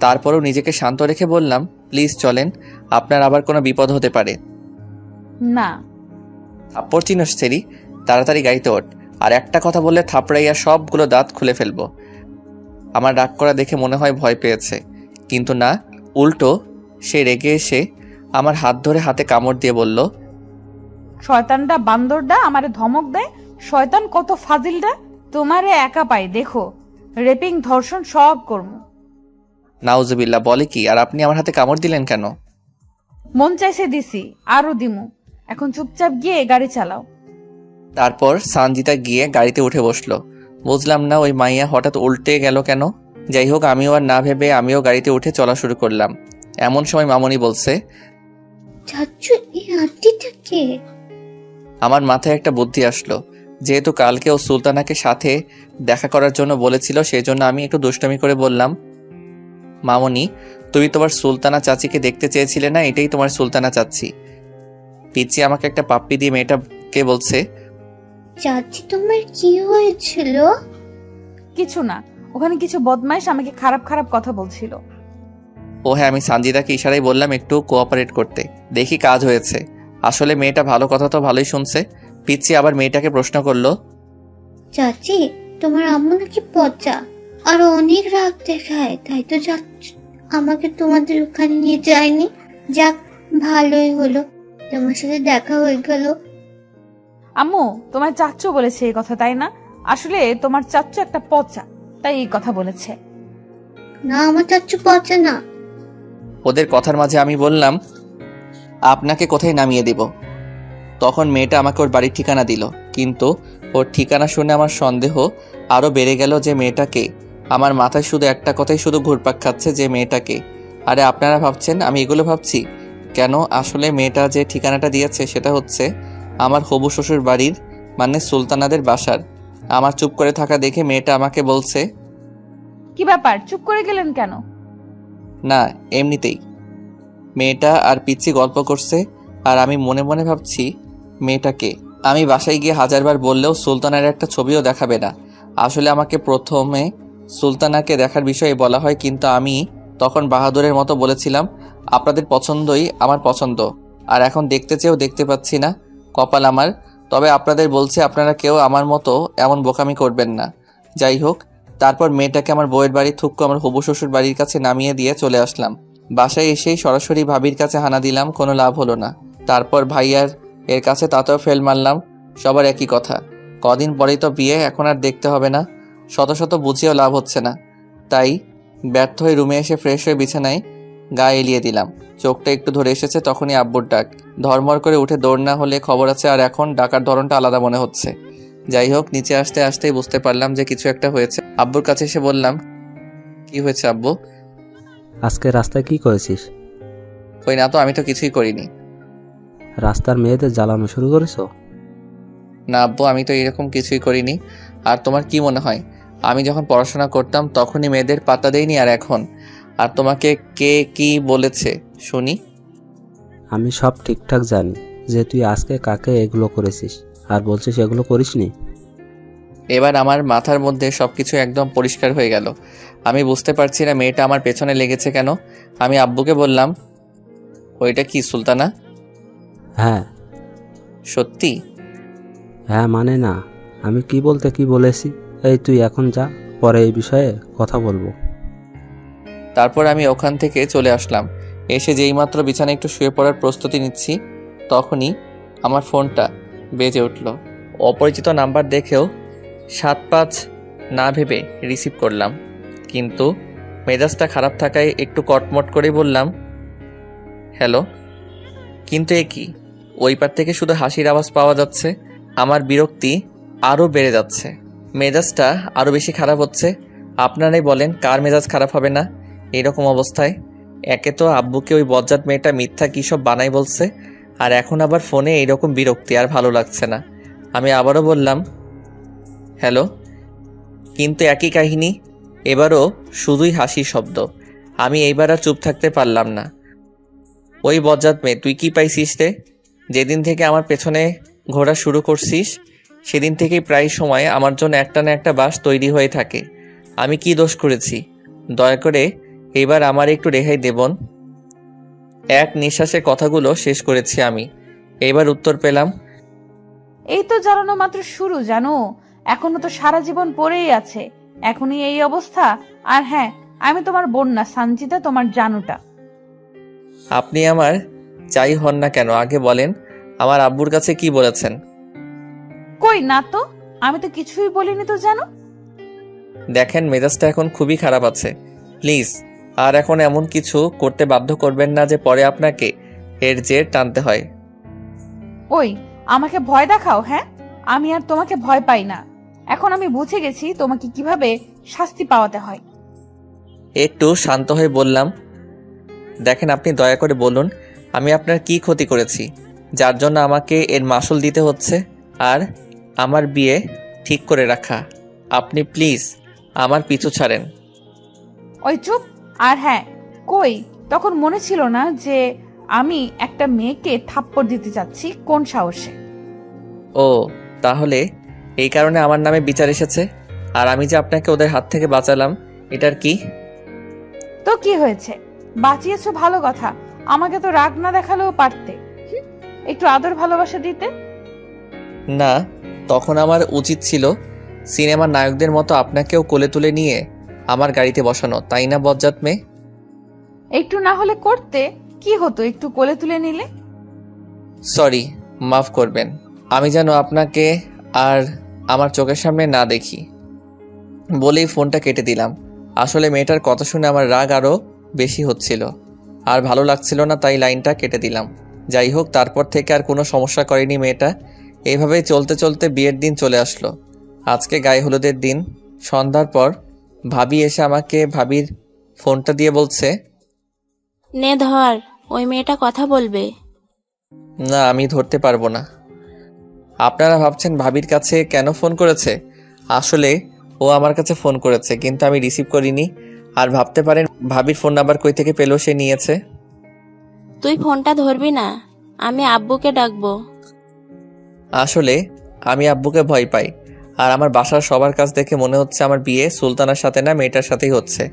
তারপরও নিজেকে শান্ত রেখে বললাম, প্লিজ চলেন, আপনার আবার কোনো বিপদ হতে পারে।
না।
থাপ্পড় চিনোস ছেড়ি, তাড়াতাড়ি গাড়িতে ওঠ, আর একটা কথা বললে থাপড়াইয়া সবগুলো দাঁত খুলে ফেলবো। আমার রাগ করা দেখে মনে হয় ভয় পেয়েছে, কিন্তু না, উল্টো সে রেগে এসে আমার হাত ধরে হাতে কামড় দিয়ে বলল,
শয়তানটা বান্দরটা আমারে ধমক দেয়। শয়তান কত ফাজিলটা, তোমারে একা পাই দেখো, রেপিং ধর্ষণ সব করবো।
নাউজুবিল্লাহ, বলে কি? আর আপনি আমার হাতে কামড় দিলেন কেন?
মন চাইছে দিছি, আরো দিমু। এখন চুপচাপ গিয়ে গাড়ি চালাও।
তারপর সানজিদা গিয়ে গাড়িতে উঠে বসলো। বুঝলাম না ওই মাইয়া হঠাৎ উল্টে গেল কেন। যাই হোক, আমিও আর না ভেবে আমিও গাড়িতে উঠে চলা শুরু করলাম। এমন সময় মামনি বলছে,
চাচু এই আন্টিটা কে?
আমার মাথায় একটা বুদ্ধি আসলো। যেহেতু কালকে ও সুলতানাকে সাথে দেখা করার জন্য বলেছিল, সেই জন্য আমি একটু দুষ্টামি করে বললাম, মামনি তুমি তোমার সুলতানা চাচিকে দেখতে চেয়েছিলে না, এটাই তোমার সুলতানা চাচি। পিচ্চি আমাকে একটা পাপ্পি দিয়ে মেয়েটাকে বলছে,
চাচি তোমার কি হয়েছিল?
কিছু না, ওখানে কিছু বদমাইশ আমাকে খারাপ খারাপ কথা বলছিল।
ও হ্যাঁ, আমি সানজিদাকে ইশারায় বললাম একটু কোঅপারেট করতে, দেখি কাজ হয়েছে। আসলে মেয়েটা ভালো কথা তো ভালোই শুনছে। পিচ্চি আবার মেয়েটাকে প্রশ্ন করলো,
চাচি তোমার আম্মু নাকি পচা আর অনেক রাগ দেখায়, তাই তো আমাকে তোমাদের ওখানে নিয়ে যায়নি। যাক ভালোই হলো, তোমার সাথে দেখা হয়ে গেল।
আম্মু তোমার চাচ্চু বলেছে এই কথা, তাই না? আসলে তোমার চাচ্চু একটা পচা, তাই এই কথা বলেছে।
না আমার চাচ্চু পচা না।
ওদের কথার মাঝে আমি বললাম, আপনাকে কোথায় নামিয়ে দিব। তখন মেয়েটা আমাকে ওর বাড়ির ঠিকানা দিল, কিন্তু ওর ঠিকানা শুনে আমার সন্দেহ আরও বেড়ে গেল যে মেয়েটাকে। আমার মাথায় শুধু একটা কথাই শুধু ঘুরপাক খাচ্ছে, যে মেয়েটাকে। আরে আপনারা ভাবছেন আমি এগুলো ভাবছি কেন? আসলে মেয়েটা যে ঠিকানাটা দিয়েছে সেটা হচ্ছে আমার হবু শ্বশুর বাড়ির, মানে সুলতানাদের বাসার। আমার চুপ করে থাকা দেখে মেয়েটা আমাকে বলছে,
কি ব্যাপার, চুপ করে গেলেন কেন?
না এমনিতেই। মেয়েটা আর পিচ্ছি গল্প করছে, আর আমি মনে মনে ভাবছি মেয়েটাকে। আমি বাসায় গিয়ে হাজারবার বললেও সুলতানার একটা ছবিও দেখাবে না। আসলে আমাকে প্রথমে সুলতানাকে দেখার বিষয়ে বলা হয়, কিন্তু আমি তখন বাহাদুরের মতো বলেছিলাম, আপনাদের পছন্দই আমার পছন্দ, আর এখন দেখতে চেয়েও দেখতে পাচ্ছি না। কপাল আমার। তবে আপনাদের বলছি, আপনারা কেউ আমার মতো এমন বোকামি করবেন না। যাই হোক, তারপর মেয়েটাকে আমার বউয়ের বাড়ি থুক্কু আমার হবু শ্বশুর বাড়ির কাছে নামিয়ে দিয়ে চলে আসলাম। বাসায় এসেই সরাসরি ভাবির কাছে হানা দিলাম, কোনো লাভ হলো না। তারপর ভাইয়ার এর কাছে তাতেও ফেল মারলাম। সবার একই কথা, কদিন পরেই তো বিয়ে, এখন আর দেখতে হবে না। শত শত বুঝিয়েও লাভ হচ্ছে না। তাই ব্যর্থ হয়ে রুমে এসে ফ্রেশ হয়ে বিছানায় গায়ে এলিয়ে দিলাম। চোখটা একটু ধরে এসেছে, তখনই আব্বুর ডাক। ধর্মর করে উঠে দৌড় না হলে খবর আছে, আর এখন ডাকার ধরনটা আলাদা মনে হচ্ছে। যাই হোক, নিচে আসতে আসতেই বুঝতে পারলাম যে কিছু একটা হয়েছে। আব্বুর কাছে এসে বললাম, কি হয়েছে আব্বু?
আজকে রাস্তায় কি করেছিস?
কই না তো, আমি তো কিছুই করিনি।
রাস্তার মেয়েদের জ্বালানো শুরু করেছো?
না আব্বু, আমি তো এরকম কিছুই করিনি। আর তোমার কি মনে হয় আমি যখন পড়াশোনা করতাম তখনই মেয়েদের পাত্তা দেইনি, আর এখন? আর তোমাকে কে কি বলেছে শুনি?
আমি সব ঠিকঠাক জানি যে তুই আজকে কাকে এগুলো করেছিস, আর বলছিস এগুলো করিসনি।
এবার আমার মাথার মধ্যে সবকিছু একদম পরিষ্কার হয়ে গেল। আমি বুঝতে পারছি না মেয়েটা আমার পেছনে লেগেছে কেন। আমি আব্বুকে বললাম, ওইটা কি সুলতানা?
হ্যাঁ।
সত্যি?
হ্যাঁ মানে না, আমি কি বলতে কি বলেছি। এই তুই এখন যা, পরে এই বিষয়ে কথা বলবো।
তারপর আমি ওখান থেকে চলে আসলাম। এসে যেইমাত্র বিছানায় একটু শুয়ে পড়ার প্রস্তুতি নিচ্ছি, তখনই আমার ফোনটা বেজে উঠল। অপরিচিত নাম্বার দেখেও 7-5 না ভেবে রিসিভ করলাম, কিন্তু মেজাজটা খারাপ থাকায় একটু কটমট করে বললাম, হ্যালো। কিন্তু এ কি, ওই পার থেকে শুধু হাসির আওয়াজ পাওয়া যাচ্ছে। আমার বিরক্তি আরও বেড়ে যাচ্ছে, মেজাজটা আরও বেশি খারাপ হচ্ছে। আপনারাই বলেন কার মেজাজ খারাপ হবে না এরকম অবস্থায়? একে তো আব্বুকে ওই বজ্জাত মেয়েটা মিথ্যা কী সব বানাই বলছে, আর এখন আবার ফোনে এইরকম বিরক্তি, আর ভালো লাগছে না। আমি আবারও বললাম, হ্যালো। কিন্তু একই কাহিনী, এবারও শুধুই হাসির শব্দ। আমি এইবার আর চুপ থাকতে পারলাম না। ওই বজ্জাত মেয়ে, তুই কি পাইছিস রে? যেদিন থেকে আমার পেছনে ঘোরা শুরু করছিস সেদিন থেকেই প্রায় সময় আমার জন্য একটা না একটা বাস তৈরি হয়ে থাকে। আমি কি দোষ করেছি? দয়া করে এবার আমার একটু রেহাই দেবন। এক নিঃশ্বাসে কথাগুলো শেষ করেছি আমি। এবার উত্তর পেলাম,
এই তো জ্বালানো মাত্র শুরু, জানো, এখনো তো সারা জীবন পড়েই আছে। এখনই এই অবস্থা? আর হ্যাঁ, আমি তোমার বোন না, সানজিদা, তোমার জানুটা।
আপনি আমার যাই হন না কেন আগে বলেন, আমার আব্বুর কাছে কি বলেছেন?
কই না তো, আমি তো কিছুই বলিনি তো জানো।
দেখেন মেজাজটা এখন খুবই খারাপ আছে, প্লিজ আর এখন এমন কিছু করতে বাধ্য করবেন না যে পরে আপনাকে এর জের টানতে হয়।
ওই, আমাকে ভয় দেখাও? হ্যাঁ, আমি আর তোমাকে ভয় পাই না। এখন আমি বুঝে গেছি তোমাকে কিভাবে শাস্তি পাওয়াতে হয়।
একটু শান্ত হয়ে বললাম, দেখেন আপনি দয়া করে বলুন আমি আপনার কি ক্ষতি করেছি যার জন্য আমাকে এর মাসুল দিতে হচ্ছে? আর আমার বিয়ে ঠিক করে রাখা। আপনি প্লিজ আমার পিছু ছাড়েন।
ওই চুপ। আর হ্যাঁ, কই তখন মনে ছিল না যে আমি একটা মেয়েকে থাপ্পড় দিতে যাচ্ছি? কোন সাহসে?
ও, তাহলে এই কারণে আমার নামে বিচার এসেছে, আর আমি যে আপনাকে ওদের হাত থেকে বাঁচালাম এটার কি?
তো কি হয়েছে, বাঁচিয়েছো ভালো কথা। আমাকে তো রাগ না দেখালেও পারতে, একটু আদর ভালোবাসা দিতে।
না, তখন আমার উচিত ছিল সিনেমার নায়কদের মতো আপনাকেও কোলে তুলে নিয়ে আমার গাড়িতে বসানো, তাই না বজ্জাত মেয়ে?
একটু না হলে করতে, কি হতো একটু কোলে তুলে নিলে।
সরি, মাফ করবেন। আমি যেন আপনাকে আর আমার চোখের সামনে না দেখি বলেই ফোনটা কেটে দিলাম। আসলে মেয়েটার কথা শুনে আমার রাগ আরও বেশি হচ্ছিল। আর ভালো লাগছিল না, তাই লাইনটা কেটে দিলাম। যাই হোক, তারপর থেকে আর কোনো সমস্যা করেনি মেয়েটা। এইভাবেই চলতে চলতে বিয়ের দিন চলে আসলো। আজকে গায়ে হলুদের দিন। সন্ধ্যার পর ভাবি এসে আমাকে ভাবির ফোনটা দিয়ে বলছে,
নে ধর, ওই মেয়েটা কথা বলবে।
না, আমি ধরতে পারবো না। আপনারা ভাবছেন ভাবির কাছে কেন ফোন করেছে? আসলে ও আমার কাছে ফোন করেছে, কিন্তু আমি রিসিভ করিনি। আর ভাবতে পারেন ভাবির ফোন নাম্বার কই থেকে পেলো, সে নিয়েছে।
তুই ফোনটা ধরবি না, আমি আব্বুকে ডাকবো।
আসলে আমি আব্বুকে ভয় পাই। আর আমার বাসার সবার কাছ দেখে মনে হচ্ছে আমার বিয়ে সুলতানার সাথে না, মেয়েটার সাথেই হচ্ছে।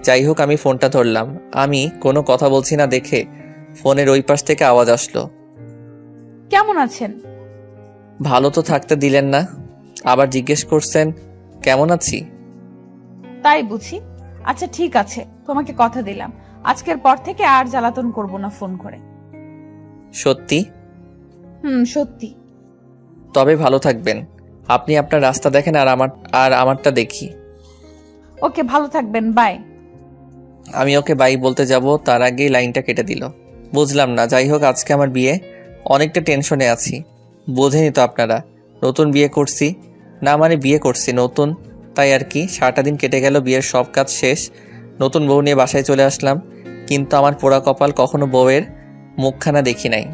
যাই হোক, আমি ফোনটা ধরলাম। আমি কোনো কথা বলছি না দেখে ফোনের ওই পাশ থেকে আওয়াজ আসলো,
কেমন আছেন?
ভালো তো থাকতে দিলেন না, আবার জিজ্ঞেস করছেন কেমন আছি।
তাই বুঝি। আচ্ছা ঠিক আছে, তোমাকে কথা দিলাম আজকের পর থেকে আর জ্বালাতন করব না ফোন করে।
সত্যি?
সত্যি।
তবে ভালো থাকবেন। আপনি আপনার রাস্তা দেখেন, আর আমারটা দেখি।
ওকে, ভালো থাকবেন, বাই।
আমি ওকে বাই বলতে যাব, তার আগেই লাইনটা কেটে দিল। বুঝলাম না। যাই হোক, আজকে আমার বিয়ে, অনেকটা টেনশনে আছি। বোঝেনি তো আপনারা, নতুন বিয়ে করছি। না মানে বিয়ে করছি নতুন, তাই আর কি। সারাটা দিন কেটে গেল, বিয়ের সব কাজ শেষ। নতুন বউ নিয়ে বাসায় চলে আসলাম, কিন্তু আমার পোড়া কপাল, কখনো বউয়ের মুখখানা দেখি নাই।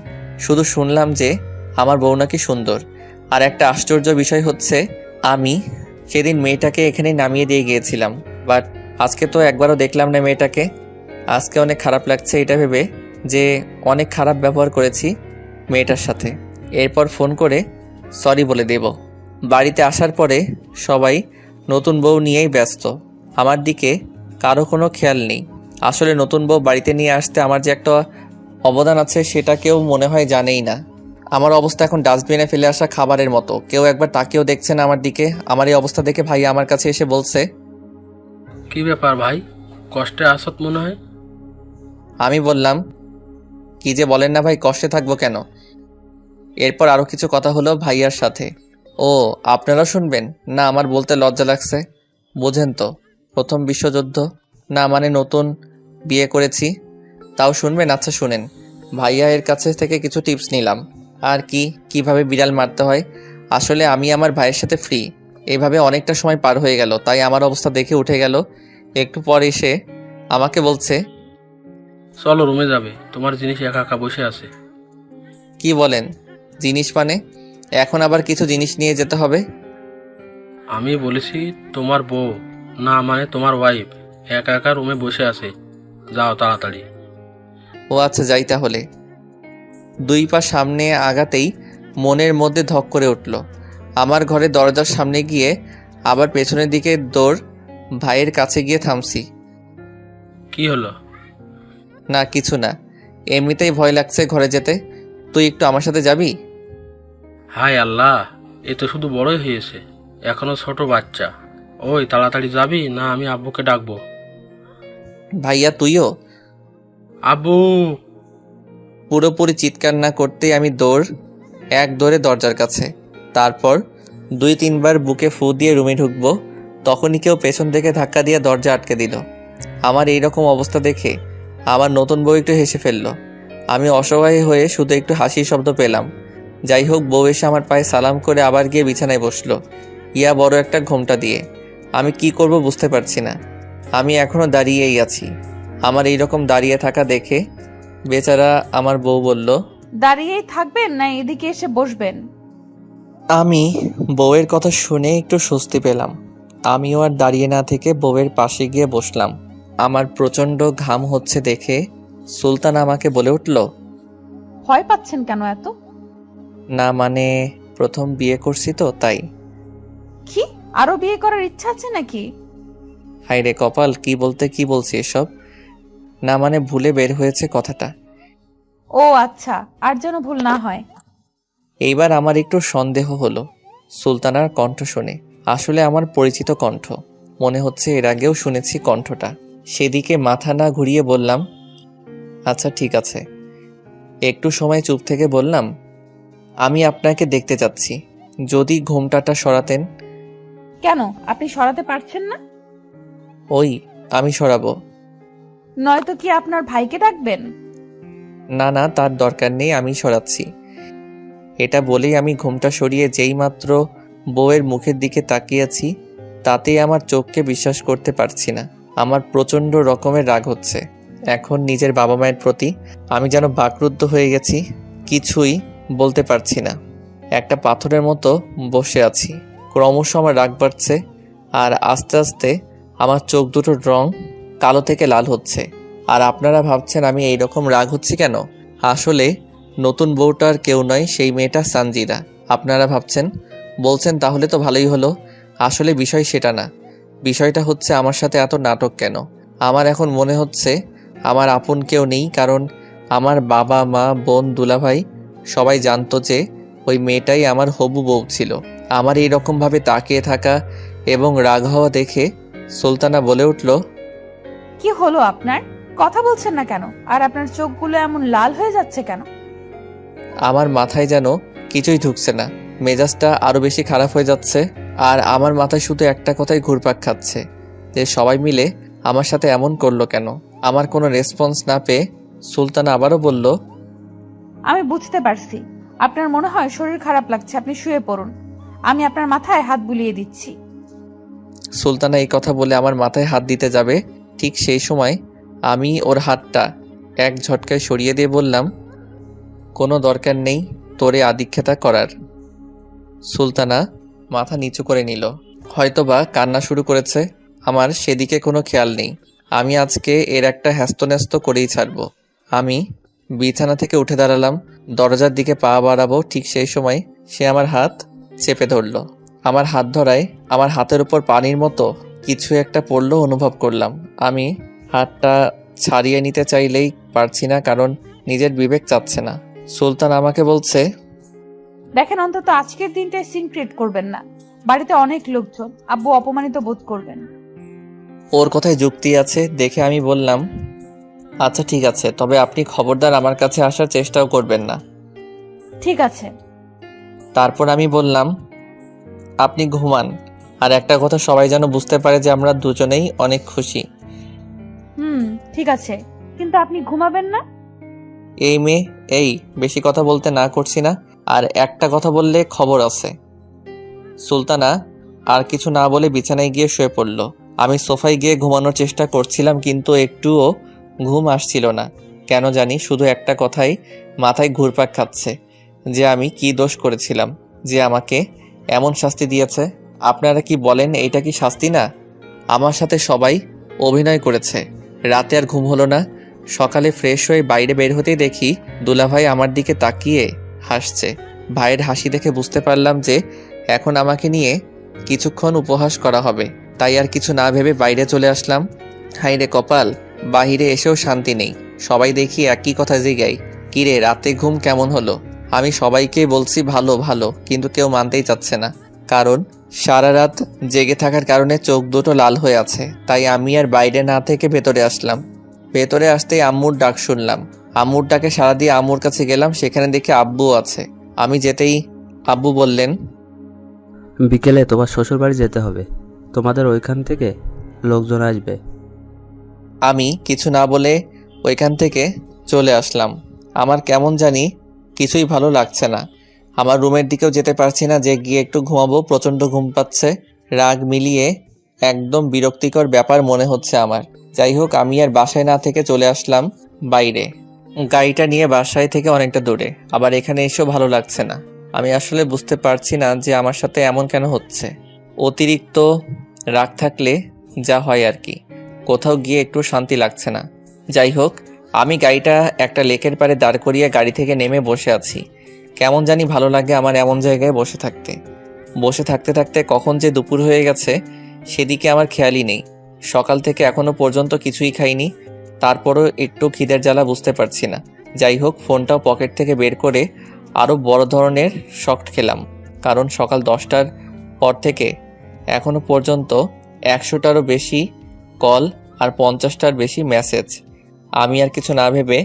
শুধু শুনলাম যে আমার বউ নাকি সুন্দর। আর একটা আশ্চর্য বিষয় হচ্ছে, আমি সেদিন মেয়েটাকে এখানেই নামিয়ে দিয়ে গিয়েছিলাম, বাট আজকে তো একবারও দেখলাম না মেয়েটাকে। আজকে অনেক খারাপ লাগছে এটা ভেবে যে অনেক খারাপ ব্যবহার করেছি মেয়েটার সাথে। এরপর ফোন করে সরি বলে দেব। বাড়িতে আসার পরে সবাই নতুন বউ নিয়েই ব্যস্ত, আমার দিকে কারো কোনো খেয়াল নেই। আসলে নতুন বউ বাড়িতে নিয়ে আসতে আমার যে একটা অবদান আছে সেটা কেউ মনে হয় জানেই না। আমার অবস্থা এখন ডাস্টবিনে ফেলে আসা খাবারের মতো, কেউ একবার তাকেও দেখছে না আমার দিকে। আমার এই অবস্থা দেখে ভাই আমার কাছে এসে বলছে,
কি ব্যাপার ভাই, কষ্টে আসত মনে হয়?
আমি বললাম, কি যে বলেন না ভাই, কষ্টে থাকবো কেন। এরপর আরও কিছু কথা হলো ভাইয়ার সাথে। ও, আপনারা শুনবেন না? আমার বলতে লজ্জা লাগছে। বোঝেন তো, প্রথম বিশ্বযুদ্ধ। না মানে নতুন বিয়ে করেছি, তাও শুনবেন? আচ্ছা শুনেন। ভাইয়া এর কাছে থেকে কিছু টিপস নিলাম, আর কিভাবে বিড়াল মারতে হয়। আসলে আমি আমার ভাইয়ের সাথে ফ্রি। এভাবে অনেকটা সময় পার হয়ে গেল, তাই আমার অবস্থা দেখে উঠে গেল। একটু পর এসে আমাকে বলছে,
চলো রুমে যাবে, তোমার জিনিস একা একা বসে আছে।
কি বলেন? জিনিস মানে? এখন আবার কিছু জিনিস নিয়ে যেতে হবে?
আমি বলেছি তোমার বউ, না মানে তোমার ওয়াইফ একা একা রুমে বসে আছে, যাও তাড়াতাড়ি।
ও আচ্ছা, যাই তাহলে। 2 পা সামনে আগাতেই মনের মধ্যে ধক করে উঠল। আমার ঘরে দরজার সামনে গিয়ে আবার পেছনের দিকে দৌড়, ভাইয়ের কাছে গিয়ে থামছি।
কি হলো?
না কিছু না, এমনিতেই ভয় লাগছে ঘরে যেতে। তুই একটু আমার সাথে যাবি?
হায় আল্লাহ, এ তো শুধু বড়ই হয়েছে, এখনো ছোট বাচ্চা। ওই তাড়াতাড়ি যাবি না আমি আব্বুকে ডাকবো?
ভাইয়া তুইও?
আব্বু!
পুরোপুরি চিৎকার না করতেই আমি এক দৌড়ে দরজার কাছে। তারপর 2-3 বার বুকে ফু দিয়ে রুমে ঢুকবো, তখনই কেউ পেছন থেকে ধাক্কা দিয়ে দরজা আটকে দিল। আমার এইরকম অবস্থা দেখে আমার নতুন বউ একটু হেসে ফেলল। আমি অসহায় হয়ে শুধু একটু হাসির শব্দ পেলাম। যাই হোক, বউ এসে আমার পায়ে সালাম করে আবার গিয়ে বিছানায় বসলো, ইয়া বড় একটা ঘোমটা দিয়ে। আমি কি করব বুঝতে পারছি না। আমি এখনো দাঁড়িয়েই আছি। আমার এইরকম দাঁড়িয়ে থাকা দেখে বেচারা আমার বউ বলল,
দাঁড়িয়েই থাকবেন না এদিকে এসে বসবেন?
আমি বউয়ের কথা শুনে একটু স্বস্তি পেলাম। আমিও আর দাঁড়িয়ে না থেকে বউয়ের পাশে গিয়ে বসলাম। আমার প্রচণ্ড ঘাম হচ্ছে দেখে সুলতান আমাকে বলে উঠল,
ভয় পাচ্ছেন কেন এত?
না মানে প্রথম বিয়ে করছি তো তাই।
কি আরো বিয়ে করার ইচ্ছা আছে নাকি?
হায়রে কপাল, কি বলতে কি বলছি এসব। না মানে ভুলে বের হয়েছে কথাটা।
ও আচ্ছা, আর যেন ভুল না হয়।
এইবার আমার একটু সন্দেহ হলো সুলতানার কণ্ঠ শুনে। আসলে আমার পরিচিত কণ্ঠ মনে হচ্ছে, এর আগেও শুনেছি কণ্ঠটা। সেদিকে মাথা না ঘুরিয়ে বললাম, আচ্ছা ঠিক আছে। একটু সময় চুপ থেকে বললাম, আমি আপনাকে দেখতে চাচ্ছি, যদি ঘোমটাটা সরাতেন।
কেন, আপনি সরাতে পারছেন না?
ওই আমি সরাবো।
নয়তো কি আপনার ভাইকে ডাকবেন?
না না, তার দরকার নেই, আমি সরাচ্ছি। এটা বলেই আমি ঘুমটা সরিয়ে যেই মাত্র বউয়ের মুখের দিকে তাকিয়েছি, তাতেই আমার চোখকে বিশ্বাস করতে পারছি না। আমার প্রচণ্ড রকমের রাগ হচ্ছে এখন নিজের বাবা মায়ের প্রতি। আমি যেন বাকরুদ্ধ হয়ে গেছি, কিছুই বলতে পারছি না। একটা পাথরের মতো বসে আছি। ক্রমশ আমার রাগ বাড়ছে, আর আস্তে আস্তে আমার চোখ দুটোর রং কালো থেকে লাল হচ্ছে। আর আপনারা ভাবছেন আমি এইরকম রাগ হচ্ছি কেন? আসলে নতুন বউটার কেউ নয়, সেই মেয়েটা সানজিদা। আপনারা ভাবছেন, বলছেন তাহলে তো ভালোই হলো। আসলে বিষয় সেটা না। বিষয়টা হচ্ছে আমার সাথে এত নাটক কেন। আমার এখন মনে হচ্ছে আমার আপন কেউ নেই, কারণ আমার বাবা মা বোন দুলাভাই সবাই জানতো যে ওই মেয়েটাই আমার হবু বউ ছিল। আমার এইরকমভাবে তাকিয়ে থাকা এবং রাগ হওয়া দেখে সুলতানা বলে উঠল,
কি হলো আপনার? কথা বলছেন না কেন? আর আপনার চোখগুলো এমন লাল হয়ে যাচ্ছে কেন?
আমার মাথায় যেন কিছুই ঢুকছে না, মেজাজটা আরো বেশি খারাপ হয়ে যাচ্ছে। আর আমার মাথায় শুধু একটা কথাই ঘুরপাক খাচ্ছে, যে সবাই মিলে আমার সাথে এমন করলো কেন। আমার কোনো রেসপন্স না পেয়ে সুলতানা আবারও বলল,
আমি বুঝতে পারছি আপনার মনে হয় শরীর খারাপ লাগছে, আপনি শুয়ে পড়ুন, আমি আপনার মাথায় হাত বুলিয়ে দিচ্ছি।
সুলতানা এই কথা বলে আমার মাথায় হাত দিতে যাবে, ঠিক সেই সময় আমি ওর হাতটা এক ঝটকায় সরিয়ে দিয়ে বললাম, কোনো দরকার নেই তোরে আদিক্ষেতা করার। সুলতানা মাথা নিচু করে নিল, হয়তোবা কান্না শুরু করেছে। আমার সেদিকে কোনো খেয়াল নেই। আমি আজকে এর একটা হ্যাস্তন্যস্ত করেই ছাড়ব। আমি বিছানা থেকে উঠে দাঁড়ালাম, দরজার দিকে পা বাড়াবো, ঠিক সেই সময় সে আমার হাত চেপে ধরল। আমার হাত ধরায় আমার হাতের উপর পানির মতো কিছু একটা পড়লো অনুভব করলাম। আমি হাতটা ছাড়িয়ে নিতে চাইলেই পারছি না, কারণ নিজের বিবেক চাচ্ছে না। সুলতান আমাকে বলছে,
দেখেন, অন্তত আজকের দিনটায় সিন ক্রিয়েট করবেন না। বাড়িতে অনেক লোকজন, আব্বু অপমানিত বোধ করবেন।
ওর কথায় যুক্তি আছে দেখে আমি বললাম, আচ্ছা ঠিক আছে, তবে আপনি খবরদার আমার কাছে আসার চেষ্টাও করবেন না।
ঠিক আছে।
তারপর আমি বললাম, আপনি ঘুমান, আর একটা কথা সবাই যেন বুঝতে পারে যে আমরা দুজনেই অনেক খুশি।
ঠিক আছে, কিন্তু আপনি ঘুমাবেন না?
এই মেয়ে, এই বেশি কথা বলতে না করছি না, আর একটা কথা বললে খবর আছে। সুলতানা আর কিছু না বলে বিছানায় গিয়ে শুয়ে পড়ল। আমি সোফায় গিয়ে ঘুমানোর চেষ্টা করছিলাম, কিন্তু একটুও ঘুম আসছিল না। কেন জানি শুধু একটা কথাই মাথায় ঘুরপাক খাচ্ছে, যে আমি কি দোষ করেছিলাম যে আমাকে এমন শাস্তি দিয়েছে। আপনারা কি বলেন, এইটা কি শাস্তি না? আমার সাথে সবাই অভিনয় করেছে। রাতে আর ঘুম হলো না। সকালে ফ্রেশ হয়ে বাইরে বের হতেই দেখি দুলাভাই আমার দিকে তাকিয়ে হাসছে। ভাইয়ের হাসি দেখে বুঝতে পারলাম যে এখন আমাকে নিয়ে কিছুক্ষণ উপহাস করা হবে। তাই আর কিছু না ভেবে বাইরে চলে আসলাম। হাইরে কপাল, বাহিরে এসেও শান্তি নেই। সবাই দেখি একই কথা জিগাই, কিরে রাতে ঘুম কেমন হলো? আমি সবাইকে বলছি ভালো ভালো, কিন্তু কেউ মানতেই চাচ্ছে না, কারণ সারা রাত জেগে থাকার কারণে চোখ দুটো লাল হয়ে আছে। তাই আমি আর বাইরে না থেকে ভেতরে আসলাম। ভেতরে আসতেই আম্মুর ডাক শুনলাম। আম্মুর ডাকে সাড়া দিয়ে আম্মুর কাছে গেলাম, সেখানে দেখি আব্বুও আছে। আমি যেতেই আব্বু বললেন,
বিকেলে তোমার শ্বশুর বাড়ি যেতে হবে, তোমাদের ওইখান থেকে লোকজন আসবে।
আমি কিছু না বলে ওইখান থেকে চলে আসলাম। আমার কেমন জানি কিছুই ভালো লাগছে না। আমার রুমের দিকেও যেতে পারছি না, যে গিয়ে একটু ঘুমাবো, প্রচণ্ড ঘুম পাচ্ছে। রাগ মিলিয়ে একদম বিরক্তিকর ব্যাপার মনে হচ্ছে আমার। যাই হোক, আমি আর বাসায় না থেকে চলে আসলাম বাইরে। গাড়িটা নিয়ে বাসায় থেকে অনেকটা দূরে। আবার এখানে এসেও ভালো লাগছে না। আমি আসলে বুঝতে পারছি না যে আমার সাথে এমন কেন হচ্ছে। অতিরিক্ত রাগ থাকলে যা হয় আর কি, কোথাও গিয়ে একটু শান্তি লাগছে না। যাই হোক, আমি গাড়িটা একটা লেকের পাড়ে দাঁড় করিয়ে গাড়ি থেকে নেমে বসে আছি। কেমন জানি ভালো লাগে আমার এমন জায়গায় বসে থাকতে। বসে থাকতে থাকতে কখন যে দুপুর হয়ে গেছে সেদিকে আমার খেয়ালই নেই। সকাল থেকে এখনো পর্যন্ত কিছুই খাইনি, তারপরও একটু খিদের জ্বালা বুঝতে পারছি না। যাই হোক, ফোনটাও পকেট থেকে বের করে আরও বড় ধরনের শক্ট খেলাম, কারণ সকাল 10টার পর থেকে এখনো পর্যন্ত 100টারও বেশি কল আর 50টার বেশি মেসেজ। আমি আর কিছু না ভেবে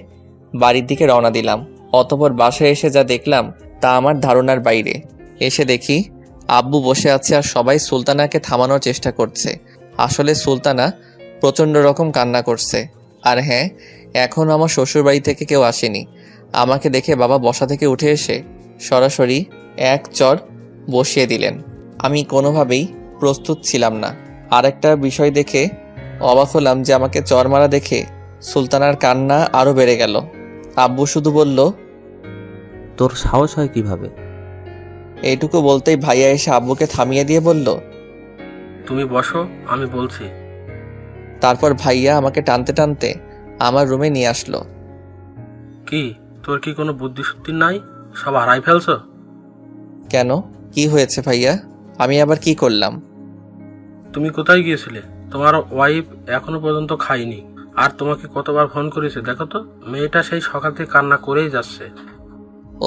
বাড়ির দিকে রওনা দিলাম। অতঃপর বাসায় এসে যা দেখলাম তা আমার ধারণার বাইরে। এসে দেখি আব্বু বসে আছে আর সবাই সুলতানাকে থামানোর চেষ্টা করছে। আসলে সুলতানা প্রচণ্ড রকম কান্না করছে। আর হ্যাঁ, এখনও আমার শ্বশুরবাড়ি থেকে কেউ আসেনি। আমাকে দেখে বাবা বসা থেকে উঠে এসে সরাসরি এক চর বসিয়ে দিলেন। আমি কোনোভাবেই প্রস্তুত ছিলাম না। আরেকটা বিষয় দেখে অবাক হলাম যে আমাকে চর মারা দেখে সুলতানার কান্না আরও বেড়ে গেল। আব্বু শুধু বলল,
তোর সাহস হয় কিভাবে?
এইটুকু বলতেই ভাইয়া এসে আব্বুকে থামিয়ে দিয়ে বলল।
তুমি বসো, আমি বলছি।
তারপর ভাইয়া আমাকে টানতে টানতে আমার রুমে নিয়ে আসলো।
কি তোর কি কোনো বুদ্ধি শুদ্ধি নাই? সব হারাই ফেলছো?
কেন, কি হয়েছে ভাইয়া? আমি আবার কি করলাম?
তুমি কোথায় গিয়েছিলে? তোমার ওয়াইফ এখনো পর্যন্ত খায়নি, আর তোমাকে কতবার ফোন করেছে দেখো তো। মেয়েটা সেই সকাল থেকে কান্না করেই যাচ্ছে।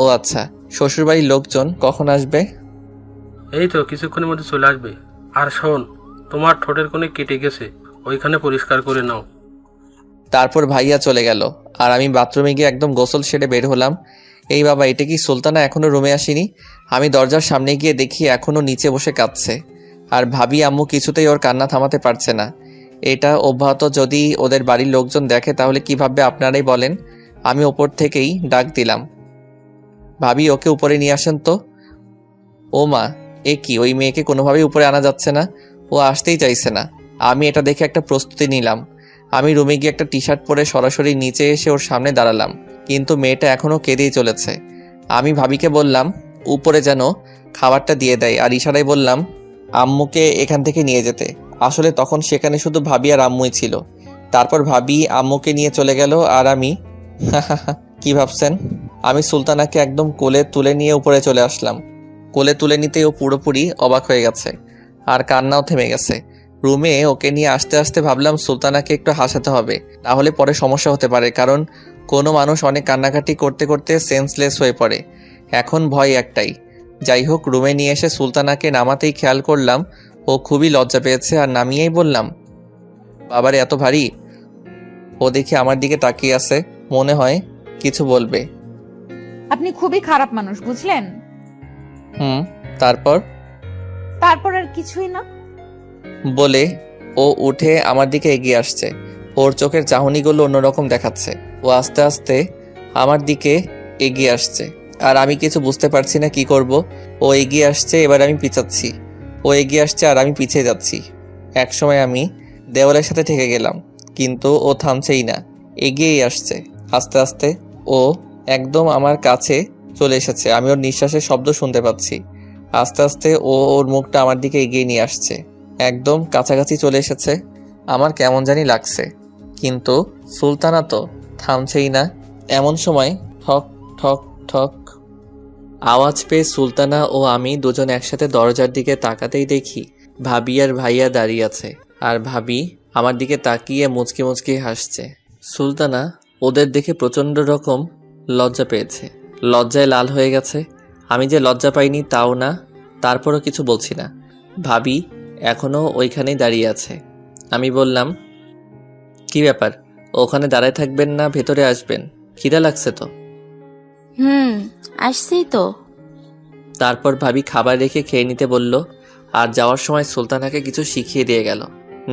ও আচ্ছা, শ্বশুরবাড়ির লোকজন কখন আসবে?
এই তো কিছুক্ষণের মধ্যে চলে আসবে। আর শোন, তোমার ঠোঁটের কোণে কেটে গেছে, ওইখানে পরিষ্কার করে নাও।
তারপর ভাইয়া চলে গেল আর আমি বাথরুমে গিয়ে একদম গোসল সেরে বের হলাম। এই বাবা, এটা কি সুলতানা এখনো রুমে আসেনি? আমি দরজার সামনে গিয়ে দেখি এখনো নিচে বসে কাঁদছে। আর ভাবি আম্মু কিছুতেই ওর কান্না থামাতে পারছে না। এটা অব্যাহত যদি ওদের বাড়ির লোকজন দেখে তাহলে কি ভাববে আপনারাই বলেন। আমি ওপর থেকেই ডাক দিলাম, ভাবি ওকে উপরে নিয়ে আসেন তো। ও মা, এ কি, ওই মেয়েকে কোনোভাবেই উপরে আনা যাচ্ছে না, ও আসতেই চাইছে না। আমি এটা দেখে একটা প্রস্তুতি নিলাম। আমি রুমে গিয়ে একটা টি শার্ট পরে সরাসরি নিচে এসে ওর সামনে দাঁড়ালাম, কিন্তু মেয়েটা এখনও কেঁদেই চলেছে। আমি ভাবিকে বললাম উপরে যেন খাবারটা দিয়ে দেয়, আর ইশারায় বললাম আম্মুকে এখান থেকে নিয়ে যেতে। আসলে তখন সেখানে শুধু ভাবি আর আম্মুই ছিল। তারপর ভাবি আম্মুকে নিয়ে চলে গেল, আর আমি কি ভাবছেন, আমি সুলতানাকে একদম কোলে তুলে নিয়ে উপরে চলে আসলাম। কোলে তুলে নিতেই ও পুরোপুরি অবাক হয়ে গেছে আর কান্নাও থেমে গেছে। রুমে ওকে নিয়ে আসতে আসতে ভাবলাম সুলতানাকে একটু হাসাতে হবে, তাহলে পরে সমস্যা হতে পারে, কারণ কোনো মানুষ অনেক কান্নাকাটি করতে করতে সেন্সলেস হয়ে পড়ে। এখন ভয় একটাই। যাই হোক, রুমে নিয়ে এসে সুলতানাকে নামাতেই খেয়াল করলাম ও খুবই লজ্জা পেয়েছে, আর নামিয়েই বললাম, বাবারে এত ভারী। ও দেখে আমার দিকে তাকিয়ে আছে, মনে হয় কিছু বলবে।
আপনি খুবই খারাপ মানুষ, বুঝলেন?
তারপর
আর কিছুই না
বলে ও উঠে আমার দিকে এগিয়ে আসছে। ওর চোখের চাহনিগুলো অন্যরকম দেখাচ্ছে। ও আস্তে আস্তে আমার দিকে এগিয়ে আসছে, আর আমি কিছু বুঝতে পারছি না কি করব। ও এগিয়ে আসছে, এবার আমি পিছাচ্ছি। ও এগিয়ে আসছে আর আমি পিছিয়ে যাচ্ছি। একসময় আমি দেওয়ালের সাথে ঠেকে গেলাম, কিন্তু ও থামছেই না, এগিয়েই আসছে। আস্তে আস্তে ও একদম আমার কাছে চলে এসেছে। আমি ওর নিঃশ্বাসের শব্দ শুনতে পাচ্ছি। আস্তে আস্তে ও ওর মুখটা আমার দিকে এগিয়ে নিয়ে আসছে, একদম কাছাকাছি চলে এসেছে। আমার কেমন জানি লাগছে, কিন্তু সুলতানা তো থামছেই না। এমন সময় ঠক ঠক ঠক আওয়াজ পেয়ে সুলতানা ও আমি দুজন একসাথে দরজার দিকে তাকাতেই দেখি ভাবি আর ভাইয়া দাঁড়িয়ে আছে, আর ভাবি আমার দিকে তাকিয়ে মুচকি মুচকি হাসছে। সুলতানা ওদের দেখে প্রচণ্ড রকম লজ্জা পেয়েছে, লজ্জায় লাল হয়ে গেছে। আমি যে লজ্জা পাইনি তাও না, তারপরও কিছু বলছি না। ভাবি এখনও ওইখানেই দাঁড়িয়ে আছে। আমি বললাম, কি ব্যাপার, ওখানে দাঁড়ায় থাকবেন না, ভেতরে আসবেন? খিদা লাগছে তো?
আসছি তো।
তারপর ভাবি খাবার রেখে খেয়ে নিতে বলল, আর যাওয়ার সময় সুলতানাকে কিছু শিখিয়ে দিয়ে গেল।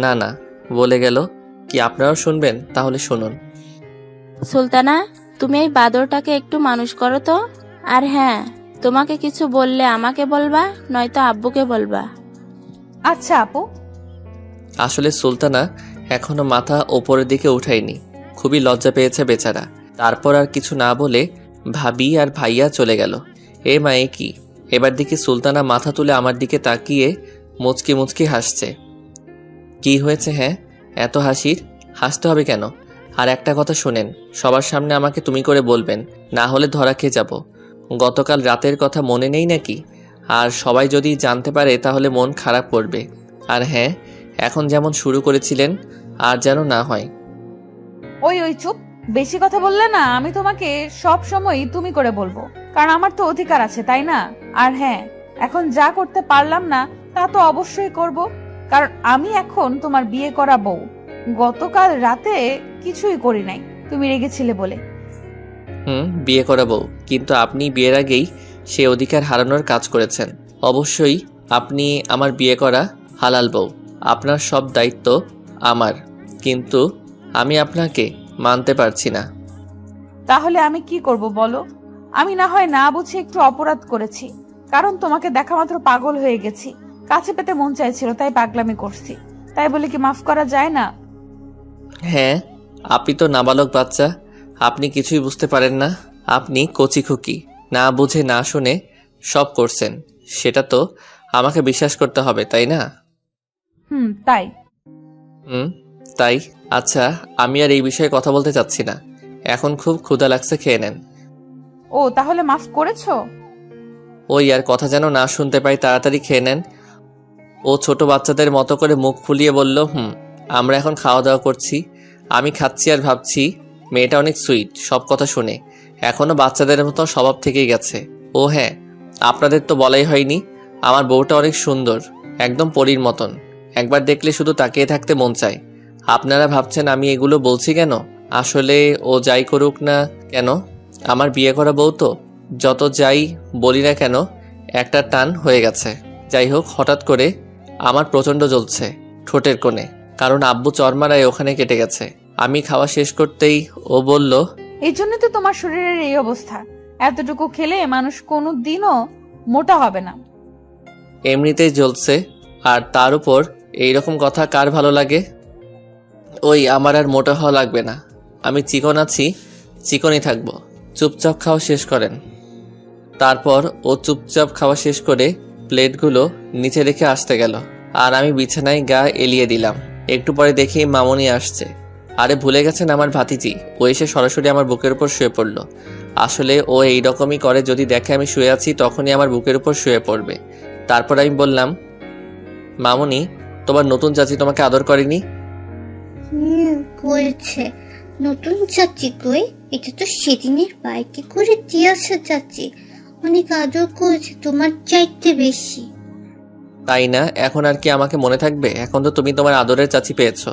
না না বলে গেল, কি আপনারাও শুনবেন? তাহলে শুনুন।
সুলতানা, তুমি এই বাদরটাকে একটু মানুষ করো তো। আর হ্যাঁ, তোমাকে কিছু বললে আমাকে বলবা, নয়তো আব্বুকে বলবা।
আচ্ছা আপু।
আসলে সুলতানা এখনো মাথা ওপরের দিকে উঠায়নি, খুবই লজ্জা পেয়েছে বেচারা। তারপর আর কিছু না বলে ভাবি আর ভাইয়া চলে গেল। এ মায়ে কি, এবার দেখি সুলতানা মাথা তুলে আমার দিকে তাকিয়ে মুচকি মুচকি হাসছে। কি হয়েছে? হ্যাঁ, এত হাসতে হবে কেন? আর একটা কথা শোনেন, সবার সামনে আমাকে তুমি করে বলবেন, না হলে ধরা খেয়ে যাব। গতকাল রাতের কথা মনে নেই নাকি? আর সবাই যদি জানতে পারে তাহলে মন খারাপ করবে। আর হ্যাঁ, এখন যেমন শুরু করেছিলেন আর যেন না হয়।
ওই চুপ, বেশি কথা বললে না আমি তোমাকে সব সময় তুমি করে বলবো, কারণ আমার তো অধিকার আছে, তাই না? আর হ্যাঁ, এখন যা করতে পারলাম না তা তো অবশ্যই করব, কারণ আমি এখন তোমার বিয়ে করা বউ। গতকাল রাতে কিছুই করি নাই, তুমি রেগেছিলে বলে।
বিয়ে করা বউ, কিন্তু আপনি বিয়ের আগেই সে অধিকার হারানোর কাজ করেছেন। অবশ্যই আপনি আমার বিয়ে করা হালাল বউ, আপনার সব দায়িত্ব আমার, কিন্তু আমি আপনাকে মানতে পারছি না।
তাহলে আমি কি করব বলো? আমি না হয় না বুঝে একটু অপরাধ করেছি, কারণ তোমাকে দেখা মাত্র পাগল হয়ে গেছি, কাছে পেতে মন চাইছিল তাই পাগলামি করছি, তাই বলে কি মাফ করা যায় না?
হ্যাঁ, আপনি তো নাবালক বাচ্চা, আপনি কিছুই বুঝতে পারেন না। আপনি কচি খুকি, না বুঝে না শুনে সব করছেন, সেটা তো আমাকে বিশ্বাস করতে হবে, তাই না?
তাই।
তাই। আচ্ছা, আমি আর এই বিষয়ে কথা বলতে চাচ্ছি না, এখন খুব ক্ষুধা লাগছে, খেয়ে নেন।
ও, তাহলে মাফ করেছো?
ওই আর কথা যেন না শুনতে পাই, তাড়াতাড়ি খেয়ে নেন। ও ছোট বাচ্চাদের মতো করে মুখ ফুলিয়ে বলল, আমরা এখন খাওয়া দাওয়া করছি। আমি খাচ্ছি আর ভাবছি মেয়েটা অনেক সুইট, সব কথা শুনে এখনো বাচ্চাদের মতো স্বভাব থেকেই গেছে। ও হ্যাঁ, আপনাদের তো বলাই হয়নি, আমার বউটা অনেক সুন্দর, একদম পরীর মতন, একবার দেখলে শুধু তাকিয়ে থাকতে মন চায়। আপনারা ভাবছেন আমি এগুলো বলছি কেন? আসলে ও যাই করুক না কেন, আমার বিয়ে করা বউ তো, যত যাই বলি না কেন একটা টান হয়ে গেছে। যাই হোক, হঠাৎ করে আমার প্রচণ্ড জ্বলছে ঠোঁটের কোণে, কারণ আব্বু চরমারায় ওখানে কেটে গেছে। আমি খাওয়া শেষ করতেই ও বলল,
এই জন্য তো তোমার শরীরের এই অবস্থা, এতটুকু খেলে মানুষ কোনো দিনও মোটা হবে না।
এমনিতেই জ্বলছে, আর তার উপর এইরকম কথা কার ভালো লাগে? ওই, আমার আর মোটা হওয়া লাগবে না, আমি চিকন আছি, চিকনই থাকবো। চুপচাপ খাওয়া শেষ করেন। তারপর ও চুপচাপ খাওয়া শেষ করে প্লেটগুলো নিচে রেখে আসতে গেল, আর আমি বিছানায় গা এলিয়ে দিলাম। একটু পরে দেখি মামনি আসছে। আরে ভুলে গেছেন আমার ভাতিজি। ও এসে সরাসরি আমার বুকের উপর শুয়ে পড়ল। আসলে ও এইরকমই করে, যদি দেখে আমি শুয়ে আছি তখনই আমার বুকের উপর শুয়ে পড়বে। তারপর আমি বললাম, মামনি, তোমার নতুন চাচি তোমাকে আদর করেনি?
করেছে। নতুন চাচি কই? এটা তো সেদিনের বাইকে করে দিয়েছে চাচি, অনেক আদর করেছে, তোমার চাইতে বেশি।
তাই না? এখন আর কি আমাকে মনে থাকবে? এখন তো তুমি তোমার আদরের চাচি পেয়েছো।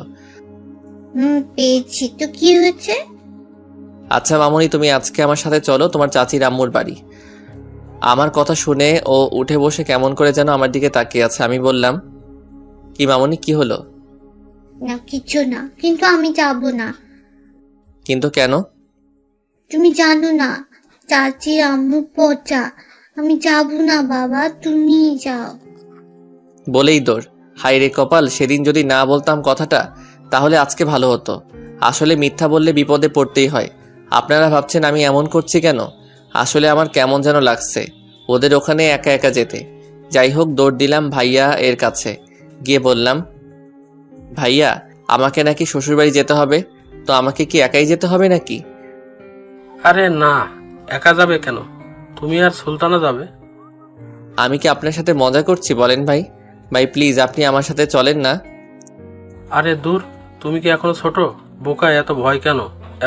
পেয়েছি তো, কি হয়েছে?
আচ্ছা মামনি, তুমি আজকে আমার সাথে চলো তোমার চাচির আম্মুর বাড়ি। আমার কথা শুনে ও উঠে বসে কেমন করে যেন আমার দিকে তাকিয়ে আছে। আমি বললাম, কি মামনি, কি হলো?
না কিছু না, কিন্তু আমি যাব না।
কিন্তু কেন?
তুমি জানো না, চাচির আম্মু পচা, আমি যাব না বাবা, তুমি যাও।
বলেই দৌড়। হাই রে কপাল, সেদিন যদি না বলতাম কথাটা তাহলে আজকে ভালো হতো। আসলে মিথ্যা বললে বিপদে পড়তেই হয়। আপনারা ভাবছেন আমি এমন করছি কেন? আসলে আমার কেমন যেন লাগছে ওদের ওখানে একা একা যেতে। যাই হোক, দৌড় দিলাম ভাইয়া এর কাছে, গিয়ে বললাম, ভাইয়া, আমাকে নাকি শ্বশুরবাড়ি যেতে হবে, তো আমাকে কি একাই যেতে হবে নাকি?
আরে না, একা যাবে কেন, তুমি আর সুলতানা যাবে।
আমি কি আপনার সাথে মজা করছি বলেন ভাই? ভাই প্লিজ, আপনি আমার সাথে চলেন না।
আরে দূর, তুমি কি এখনো ছোট? বোকা, এত ভয় কেন?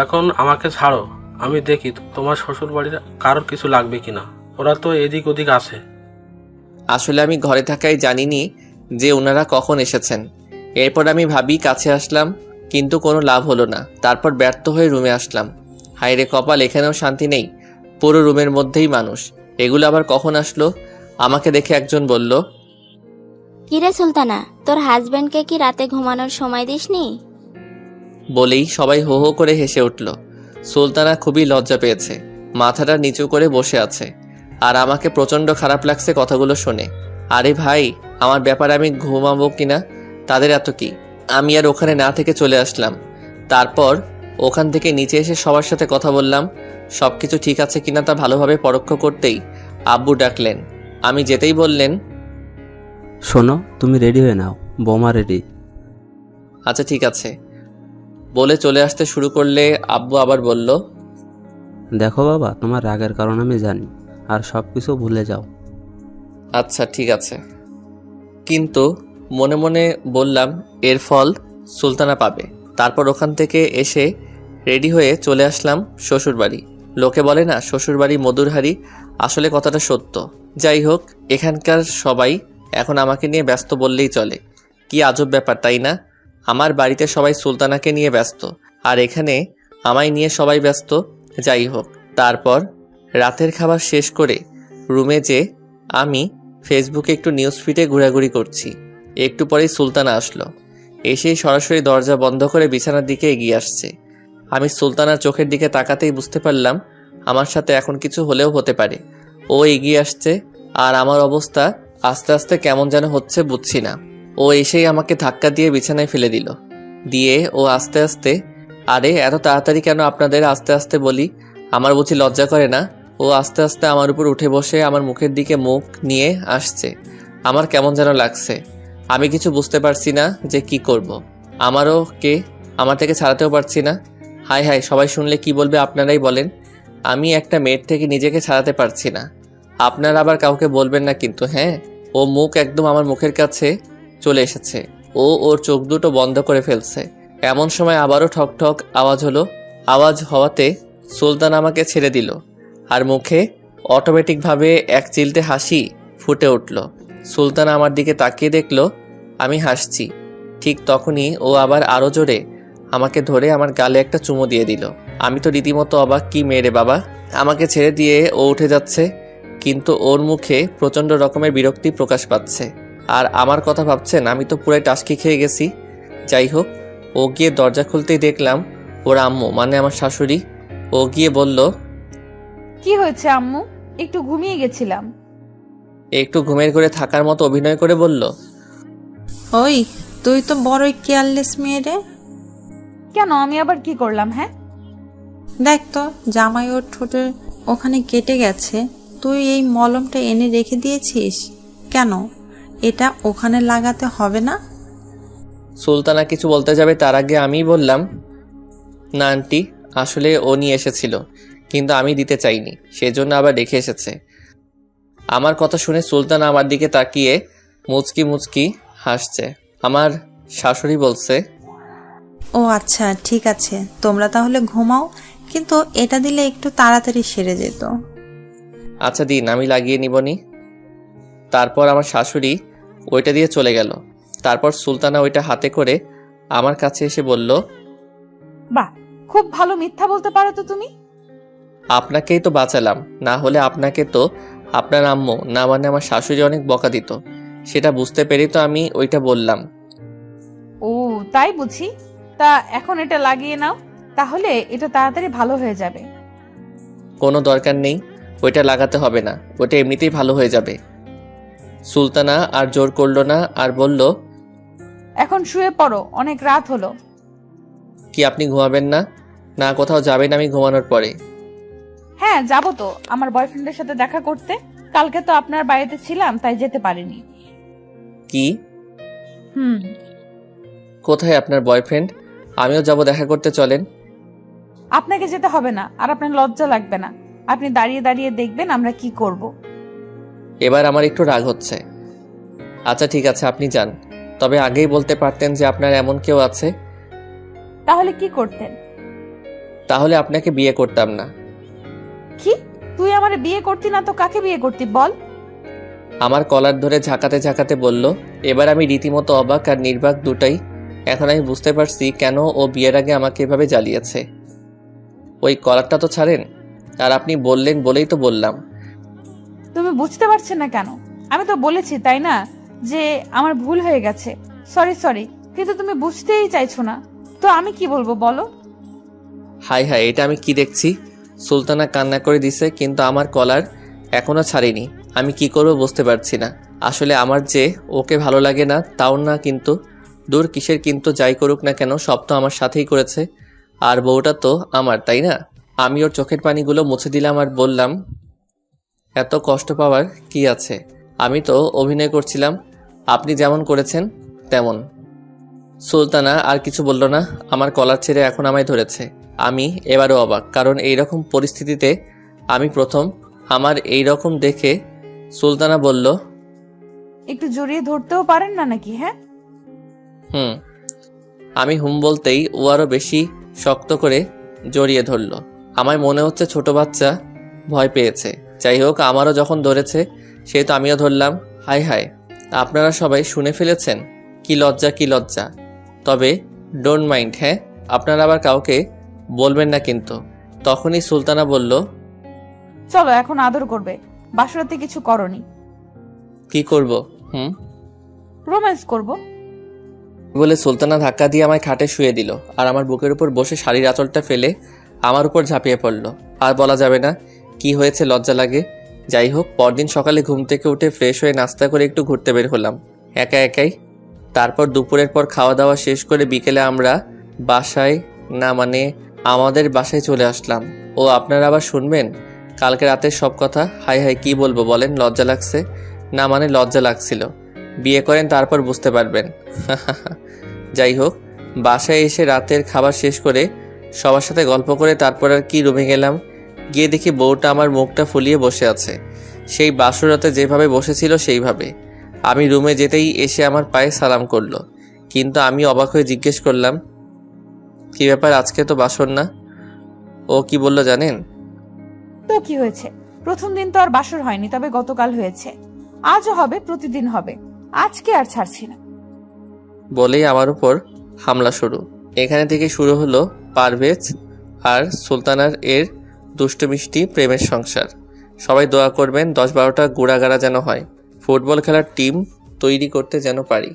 এখন আমাকে ছাড়ো, আমি দেখি তোমার শ্বশুর বাড়ির কারোর কিছু লাগবে কিনা, ওরা তো এদিক ওদিক আছে।
আসলে আমি ঘরে থাকাই জানিনি যে ওনারা কখন এসেছেন। এরপর আমি ভাবি কাছে আসলাম, কিন্তু কোনো লাভ হলো না। তারপর ব্যর্থ হয়ে রুমে আসলাম। হায়রে কপাল, এখানেও শান্তি নেই, পুরো রুমের মধ্যেই মানুষ। এগুলো আবার কখন আসলো? আমাকে দেখে একজন বলল,
কিরে সুলতানা, তোর হাজবেন্ডকে কি রাতে ঘুমানোর সময় দিসনি?
বলেই সবাই হো হো করে হেসে উঠল। সুলতানা খুবই লজ্জা পেয়েছে, মাথাটা নিচু করে বসে আছে, আর আমাকে প্রচণ্ড খারাপ লাগছে কথাগুলো শুনে। আরে ভাই, আমার ব্যাপারে আমি ঘুমাবো কিনা তাদের এত কি? আমি আর ওখানে না থেকে চলে আসলাম। তারপর ওখান থেকে নিচে এসে সবার সাথে কথা বললাম, সবকিছু ঠিক আছে কিনা তা ভালোভাবে পরীক্ষা করতেই আব্বু ডাকলেন। আমি যেতেই বললেন,
শোনো, তুমি রেডি হয়ে নাও, বোমা রেডি।
আচ্ছা ঠিক আছে বলে চলে আসতে শুরু করলে আব্বু আবার বলল,
দেখো বাবা, তোমার রাগের কারণ আমি জানি, আর সব কিছু ভুলে যাও।
আচ্ছা ঠিক আছে, কিন্তু মনে মনে বললাম এর ফল সুলতানা পাবে। তারপর ওখান থেকে এসে রেডি হয়ে চলে আসলাম শ্বশুরবাড়ি। লোকে বলে না, শ্বশুরবাড়ি মধুর হাঁড়ি, আসলে কথাটা সত্য। যাই হোক, এখানকার সবাই এখন আমাকে নিয়ে ব্যস্ত বললেই চলে। কি আজব ব্যাপার, তাই না? আমার বাড়িতে সবাই সুলতানাকে নিয়ে ব্যস্ত, আর এখানে আমায় নিয়ে সবাই ব্যস্ত। যাই হোক, তারপর রাতের খাবার শেষ করে রুমে যে আমি ফেসবুকে একটু নিউজ ফিডে ঘোরাঘুরি করছি। একটু পরেই সুলতানা আসলো। এসেই সরাসরি দরজা বন্ধ করে বিছানার দিকে এগিয়ে আসছে। আমি সুলতানার চোখের দিকে তাকাতেই বুঝতে পারলাম আমার সাথে এখন কিছু হলেও হতে পারে। ও এগিয়ে আসছে আর আমার অবস্থা আস্তে আস্তে কেমন যেন হচ্ছে বুঝছি না। ও এসেই আমাকে ধাক্কা দিয়ে বিছানায় ফেলে দিল। দিয়ে ও আস্তে আস্তে, আরে এত তাড়াতাড়ি কেন আপনাদের আস্তে আস্তে বলি, আমার বুঝি লজ্জা করে না? ও আস্তে আস্তে আমার উপর উঠে বসে আমার মুখের দিকে মুখ নিয়ে আসছে। আমার কেমন যেন লাগছে। আমি কিছু বুঝতে পারছি না যে কি করব। আমারও কে আমার থেকে ছাড়াতেও পারছি না। হাই হাই, সবাই শুনলে কি বলবে আপনারাই বলেন। আমি একটা মেয়ের থেকে নিজেকে ছাড়াতে পারছি না। আপনারা আবার কাউকে বলবেন না কিন্তু, হ্যাঁ? ও মুখ একদম আমার মুখের কাছে চলে এসেছে। ও ওর চোখ দুটো বন্ধ করে ফেলছে। এমন সময় আবারও ঠক ঠক আওয়াজ হলো। আওয়াজ হওয়াতে সুলতান আমাকে ছেড়ে দিল আর মুখে অটোমেটিকভাবে এক চিলতে হাসি ফুটে উঠল। সুলতান আমার দিকে তাকিয়ে দেখল আমি হাসছি। ঠিক তখনই ও আবার আরো জোরে আমাকে ধরে আমার গালে একটা চুমো দিয়ে দিল। আমি তো রীতিমতো অবাক, কি মেরে বাবা! আমাকে ছেড়ে দিয়ে ও উঠে যাচ্ছে, কিন্তু ওর মুখে প্রচন্ড রকমের বিরক্তি প্রকাশ পাচ্ছে। আর আমার কথা ভাবছেন, আমি তো পুরাই টাসকি খেয়ে গেছি। যাই হোক, ও গিয়ে দরজা খুলতেই দেখলাম ওর আম্মু, মানে আমার শাশুড়ি। ও গিয়ে বলল,
কি হয়েছে আম্মু? একটু ঘুমিয়ে গেছিলাম।
একটু ঘুমের ঘরে থাকার মতো অভিনয় করে বলল,
ওই তুই তো বড়ই কেয়ারলেস মেয়ে রে।
কেন, আমি আবার কি করলাম? হ্যাঁ,
দেখ তো জামাই ওর ঠোঁটে ওখানে কেটে গেছে, তুই এই মলমটা এনে রেখে দিয়েছিস কেন? এটা ওখানে লাগাতে হবে না?
সুলতানা কিছু বলতে যাবে তার আগে আমিই বললাম, না আন্টি, আসলে ও নিয়ে এসেছিল, কিন্তু আমি দিতে চাইনি, সেজন্য আবার রেখে এসেছে। আমার কথা শুনে সুলতানা আমার দিকে তাকিয়ে মুচকি মুচকি হাসছে। আমার শাশুড়ি বলছে,
ও আচ্ছা, ঠিক আছে, তোমরা তাহলে ঘুমাও, কিন্তু এটা দিলে একটু তাড়াতাড়ি সেরে যেত।
আচ্ছা দিন, আমি লাগিয়ে নিবনি। তারপর আমার শাশুড়ি ওইটা দিয়ে চলে গেল। তারপর সুলতানা ওইটা হাতে করে আমার কাছে এসে বলল,
বাহ, খুব ভালো মিথ্যা বলতে পারো তো তুমি।
আপনাকেই তো বাঁচালাম, না হলে আপনাকে তো আপনার আম্মু, না মানে আমার শাশুড়ি, অনেক বকা দিত। সেটা বুঝতে পেরেই তো আমি ওইটা বললাম।
ও তাই বুঝি। তা এখন এটা লাগিয়ে নাও, তাহলে এটা তাড়াতাড়ি ভালো হয়ে যাবে।
কোনো দরকার নেই, ওইটা লাগাতে হবে না, ওইটা এমনিতেই ভালো হয়ে যাবে। সুলতানা আর জোর করলো না আর বলল,
এখন শুয়ে পড়ো, অনেক রাত হলো।
কি আপনি ঘুমাবেন না? না কোথাও যাবেন আমি ঘুমানোর পরে?
হ্যাঁ যাবো তো, আমার বয়ফ্রেন্ডের সাথে দেখা করতে। কালকে তো আপনার বাড়িতে ছিলাম, তাই যেতে পারিনি।
কি?
হুম।
কোথায় আপনার বয়ফ্রেন্ড? আমিও যাব দেখা করতে, চলেন।
আপনাকে যেতে হবে না, আর আপনার লজ্জা লাগবে না। আপনি দাঁড়িয়ে দাঁড়িয়ে দেখবেন আমরা কি করব।
এবার আমার একটু রাগ হচ্ছে। আচ্ছা ঠিক আছে, আপনি যান, তবে আগেই বলতে পারতেন যে আপনার এমন কেউ আছে।
তাহলে কি করতেন?
তাহলে আপনাকে বিয়ে করতাম না।
কি? তুই আমার বিয়ে করতি না তো কাকে বিয়ে করতি বল?
আমার কলার ধরে ঝাঁকাতে ঝাঁকাতে বলল। এবার আমি রীতিমতো অবাক আর নির্বাক দুটাই। এখন আমি বুঝতে পারছি কেন ও বিয়ের আগে আমাকে এভাবে জ্বালিয়েছে। ওই কলারটা তো ছাড়েন। আর আপনি বললেন বলেই তো বললাম।
তুমি বুঝতে পারছো না কেন? আমি তো বলেছি তাই না, যে আমার ভুল হয়ে গেছে, সরি সরি, কিন্তু তুমি বুঝতেই চাইছো না। তো আমি কি বলবো বলো?
হাই হাই, এটা আমি কি দেখছি? সুলতানা কান্না করে দিছে, কিন্তু আমার কলার এখনো ছাড়িনি। আমি কি করবো বুঝতে পারছি না। আসলে আমার যে ওকে ভালো লাগে না তাও না, কিন্তু দূর কিসের কিন্তু, যাই করুক না কেন সব তো আমার সাথেই করেছে। আর বউটা তো আমার, তাই না? আমি ওর চোখের পানিগুলো মুছে দিলাম আর বললাম, এত কষ্ট পাওয়ার কি আছে? আমি তো অভিনয় করছিলাম, আপনি যেমন করেছেন তেমন। সুলতানা আর কিছু বলল না, আমার কলার ছেড়ে এখন আমায় ধরেছে। আমি এবারও অবাক, কারণ এইরকম পরিস্থিতিতে আমি প্রথম। আমার এইরকম দেখে সুলতানা বলল,
একটু জড়িয়ে ধরতেও পারেন না নাকি? হ্যাঁ।
আমি বলতেই ও আরো বেশি শক্ত করে জড়িয়ে ধরল। আমার মনে হচ্ছে ছোট বাচ্চা ভয় পেয়েছে। যাই হোক, আমারও যখন ধরেছে সেহেতু আমিও ধরলাম। হাই হাই, আপনারা সবাই শুনে ফেলেছেন? কি লজ্জা, কি লজ্জা। তবে ডোন্ট মাইন্ড, হ্যাঁ? আপনারা আবার কাউকে বলবেন না কিন্তু। তখনই সুলতানা বলল,
চলো এখন আদর করবে, বাসরাতে কিছু করনি।
কি করব?
রোম্যান্স করব।
বলে সুলতানা ধাক্কা দিয়ে আমায় খাটে শুয়ে দিল আর আমার বুকের উপর বসে শাড়ির আঁচলটা ফেলে আমার উপর ঝাঁপিয়ে পড়ল। আর বলা যাবে না কি হয়েছে, লজ্জা লাগে। যাই হোক, পরদিন সকালে ঘুম থেকে উঠে ফ্রেশ হয়ে নাস্তা করে একটু ঘুরতে বের হলাম একা একাই। তারপর দুপুরের পর খাওয়া দাওয়া শেষ করে বিকেলে আমরা আমাদের বাসায় চলে আসলাম। ও আপনারা আবার শুনবেন কালকে রাতের সব কথা? হাই হাই, কি বলবো বলেন? লজ্জা লাগছে না? লজ্জা লাগছিল। বিয়ে করেন তারপর বুঝতে পারবেন। যাই হোক, বাসায় এসে রাতের খাবার শেষ করে সবার সাথে গল্প করে তারপর আর কি রুমে গেলাম। গিয়ে দেখি বউটা আমার মুখটা ফুলিয়ে বসে আছে, সেই বাসরাতে যেভাবে বসেছিল সেইভাবে। আমি রুমে যেতেই এসে আমার পায়ে সালাম করলো, কিন্তু আমি অবাক হয়ে জিজ্ঞেস করলাম, কি ব্যাপার, আজকে তো বাসর না? ও কি বলল জানেন?
তো কি হয়েছে? প্রথম দিন তো আর বাসর হয়নি, তবে গতকাল হয়েছে। আজও হবে, প্রতিদিন হবে, আজকে আর ছাড়ছি না
বলেই আমার উপর হামলা শুরু। এখানে থেকে শুরু হলো পারভেজ আর সুলতানার এর দুষ্ট মিষ্টি প্রেমের সংসার। সবাই দোয়া করবেন 10-12টা গুড়াগাড়া যেন হয়, ফুটবল খেলার টিম তৈরি করতে যেন পারি।